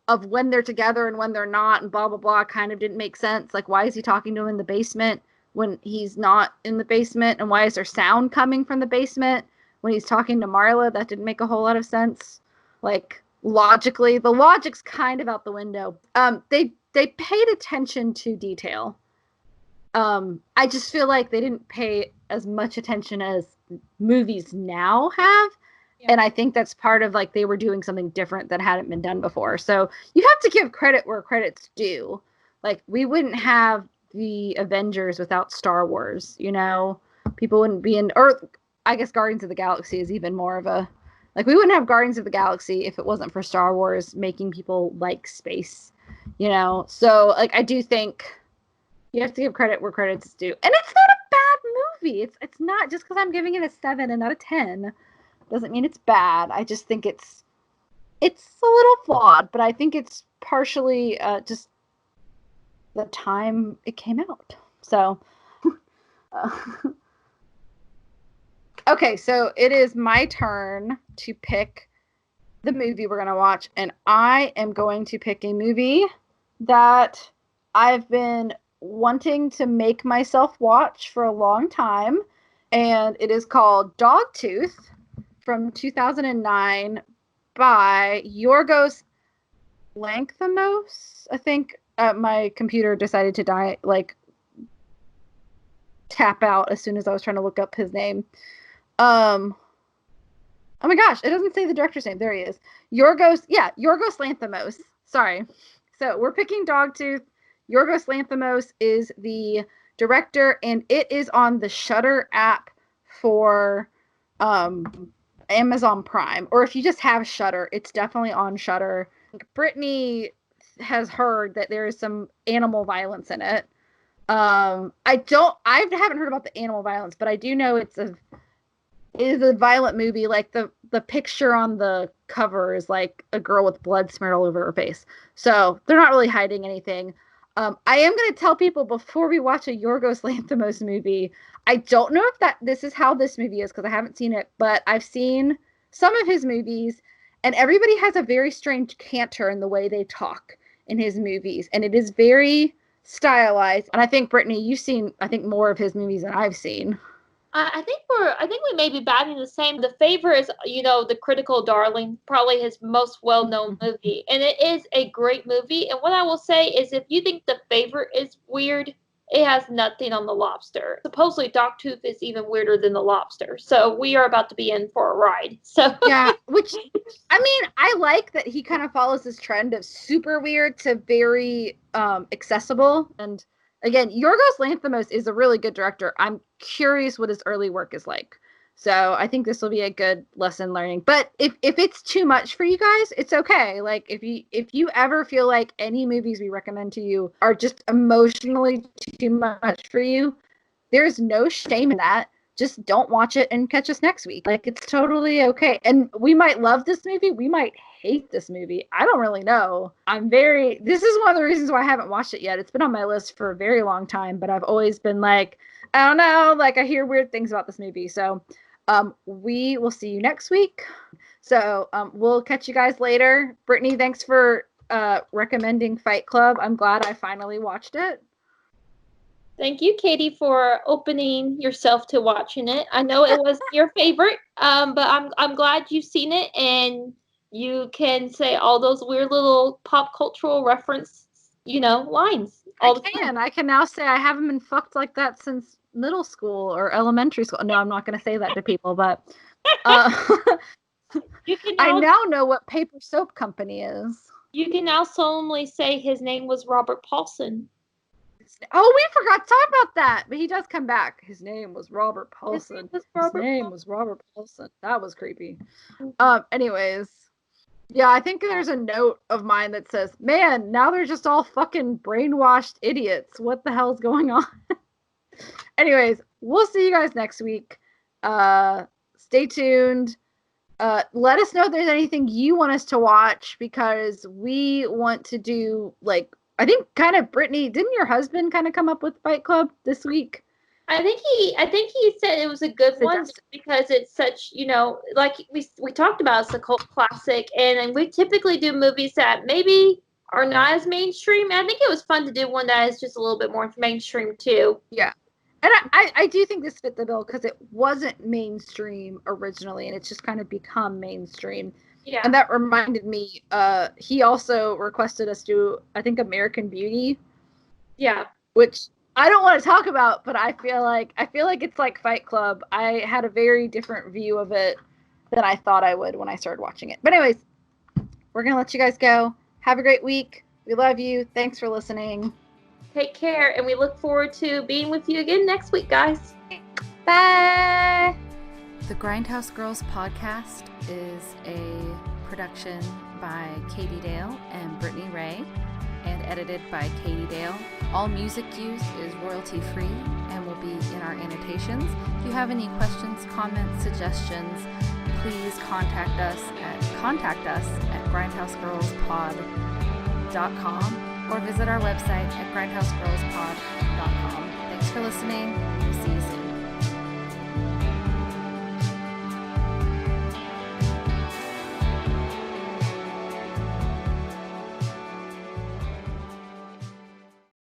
of when they're together and when they're not and blah blah blah kind of didn't make sense. Like, why is he talking to him in the basement when he's not in the basement, and why is there sound coming from the basement when he's talking to Marla? That didn't make a whole lot of sense. Like, logically, the logic's kind of out the window. They paid attention to detail. I just feel like they didn't pay as much attention as movies now have. Yeah. And I think that's part of, like, they were doing something different that hadn't been done before. So you have to give credit where credit's due. Like, we wouldn't have the Avengers without Star Wars, you know? People wouldn't be in, or I guess Guardians of the Galaxy is even more of a, like, we wouldn't have Guardians of the Galaxy if it wasn't for Star Wars making people like space, you know? So, like, I do think you have to give credit where credit's due. And it's not a bad movie. It's not, just because I'm giving it a 7 and not a 10 doesn't mean it's bad. I just think it's a little flawed, but I think it's partially just the time it came out. So, okay, so it is my turn to pick the movie we're going to watch, and I am going to pick a movie that I've been wanting to make myself watch for a long time, and it is called Dogtooth from 2009 by Yorgos Lanthimos. I think my computer decided to tap out as soon as I was trying to look up his name. Oh my gosh, it doesn't say the director's name. There he is. Yorgos Lanthimos. Sorry. So we're picking Dogtooth. Yorgos Lanthimos is the director, and it is on the Shudder app for Amazon Prime. Or if you just have Shudder, it's definitely on Shudder. Brittany has heard that there is some animal violence in it. I haven't heard about the animal violence, but I do know it is a violent movie. Like, the picture on the cover is like a girl with blood smeared all over her face. So they're not really hiding anything. I am going to tell people before we watch a Yorgos Lanthimos movie, I don't know if this is how this movie is, because I haven't seen it, but I've seen some of his movies, and everybody has a very strange canter in the way they talk in his movies, and it is very stylized. And I think, Brittany, you've seen, I think, more of his movies than I've seen. I think we may be batting the same. The Favorite is, the critical darling, probably his most well-known movie, and it is a great movie. And what I will say is, if you think The Favorite is weird, it has nothing on The Lobster. Supposedly, Dogtooth is even weirder than The Lobster. So we are about to be in for a ride. So yeah, which, I mean, I like that he kind of follows this trend of super weird to very accessible. And again, Yorgos Lanthimos is a really good director. I'm curious what his early work is like. So I think this will be a good lesson learning. But if it's too much for you guys, it's okay. Like, if you ever feel like any movies we recommend to you are just emotionally too much for you, there's no shame in that. Just don't watch it and catch us next week. Like, it's totally okay. And we might love this movie. We might hate this movie. I don't really know. This is one of the reasons why I haven't watched it yet. It's been on my list for a very long time, but I've always been like, I don't know, like, I hear weird things about this movie. So we will see you next week. So we'll catch you guys later. Brittany, thanks for recommending Fight Club. I'm glad I finally watched it. Thank you, Katie, for opening yourself to watching it. I know it was your favorite, but I'm glad you've seen it, and you can say all those weird little pop cultural reference, lines all the time. I can now say I haven't been fucked like that since middle school or elementary school. No, I'm not going to say that to people, but I now know what Paper Soap Company is. You can now solemnly say his name was Robert Paulson. Oh, we forgot to talk about that, but he does come back. His name was Robert Paulson. His name was Robert Paulson. That was creepy. Anyways, yeah, I think there's a note of mine that says, man, now they're just all fucking brainwashed idiots. What the hell's going on? Anyways, we'll see you guys next week. Stay tuned. Let us know if there's anything you want us to watch, because we want to do, like, I think kind of, Brittany, didn't your husband kind of come up with Fight Club this week? I think he said it was a good one just because it's such, like we talked about, it's a cult classic, and we typically do movies that maybe are not as mainstream. And I think it was fun to do one that is just a little bit more mainstream too. Yeah. And I do think this fit the bill because it wasn't mainstream originally, and it's just kind of become mainstream. Yeah. And that reminded me, he also requested us do, I think, American Beauty. Yeah. Which I don't want to talk about, but I feel like it's like Fight Club. I had a very different view of it than I thought I would when I started watching it. But anyways, we're gonna let you guys go. Have a great week. We love you. Thanks for listening. Take care, and we look forward to being with you again next week, guys. Bye. The Grindhouse Girls podcast is a production by Katie Dale and Brittany Ray, and edited by Katie Dale. All music used is royalty free and will be in our annotations. If you have any questions, comments, suggestions, please contact us at grindhousegirlspod.com or visit our website at grindhousegirlspod.com. Thanks for listening. We'll see you soon.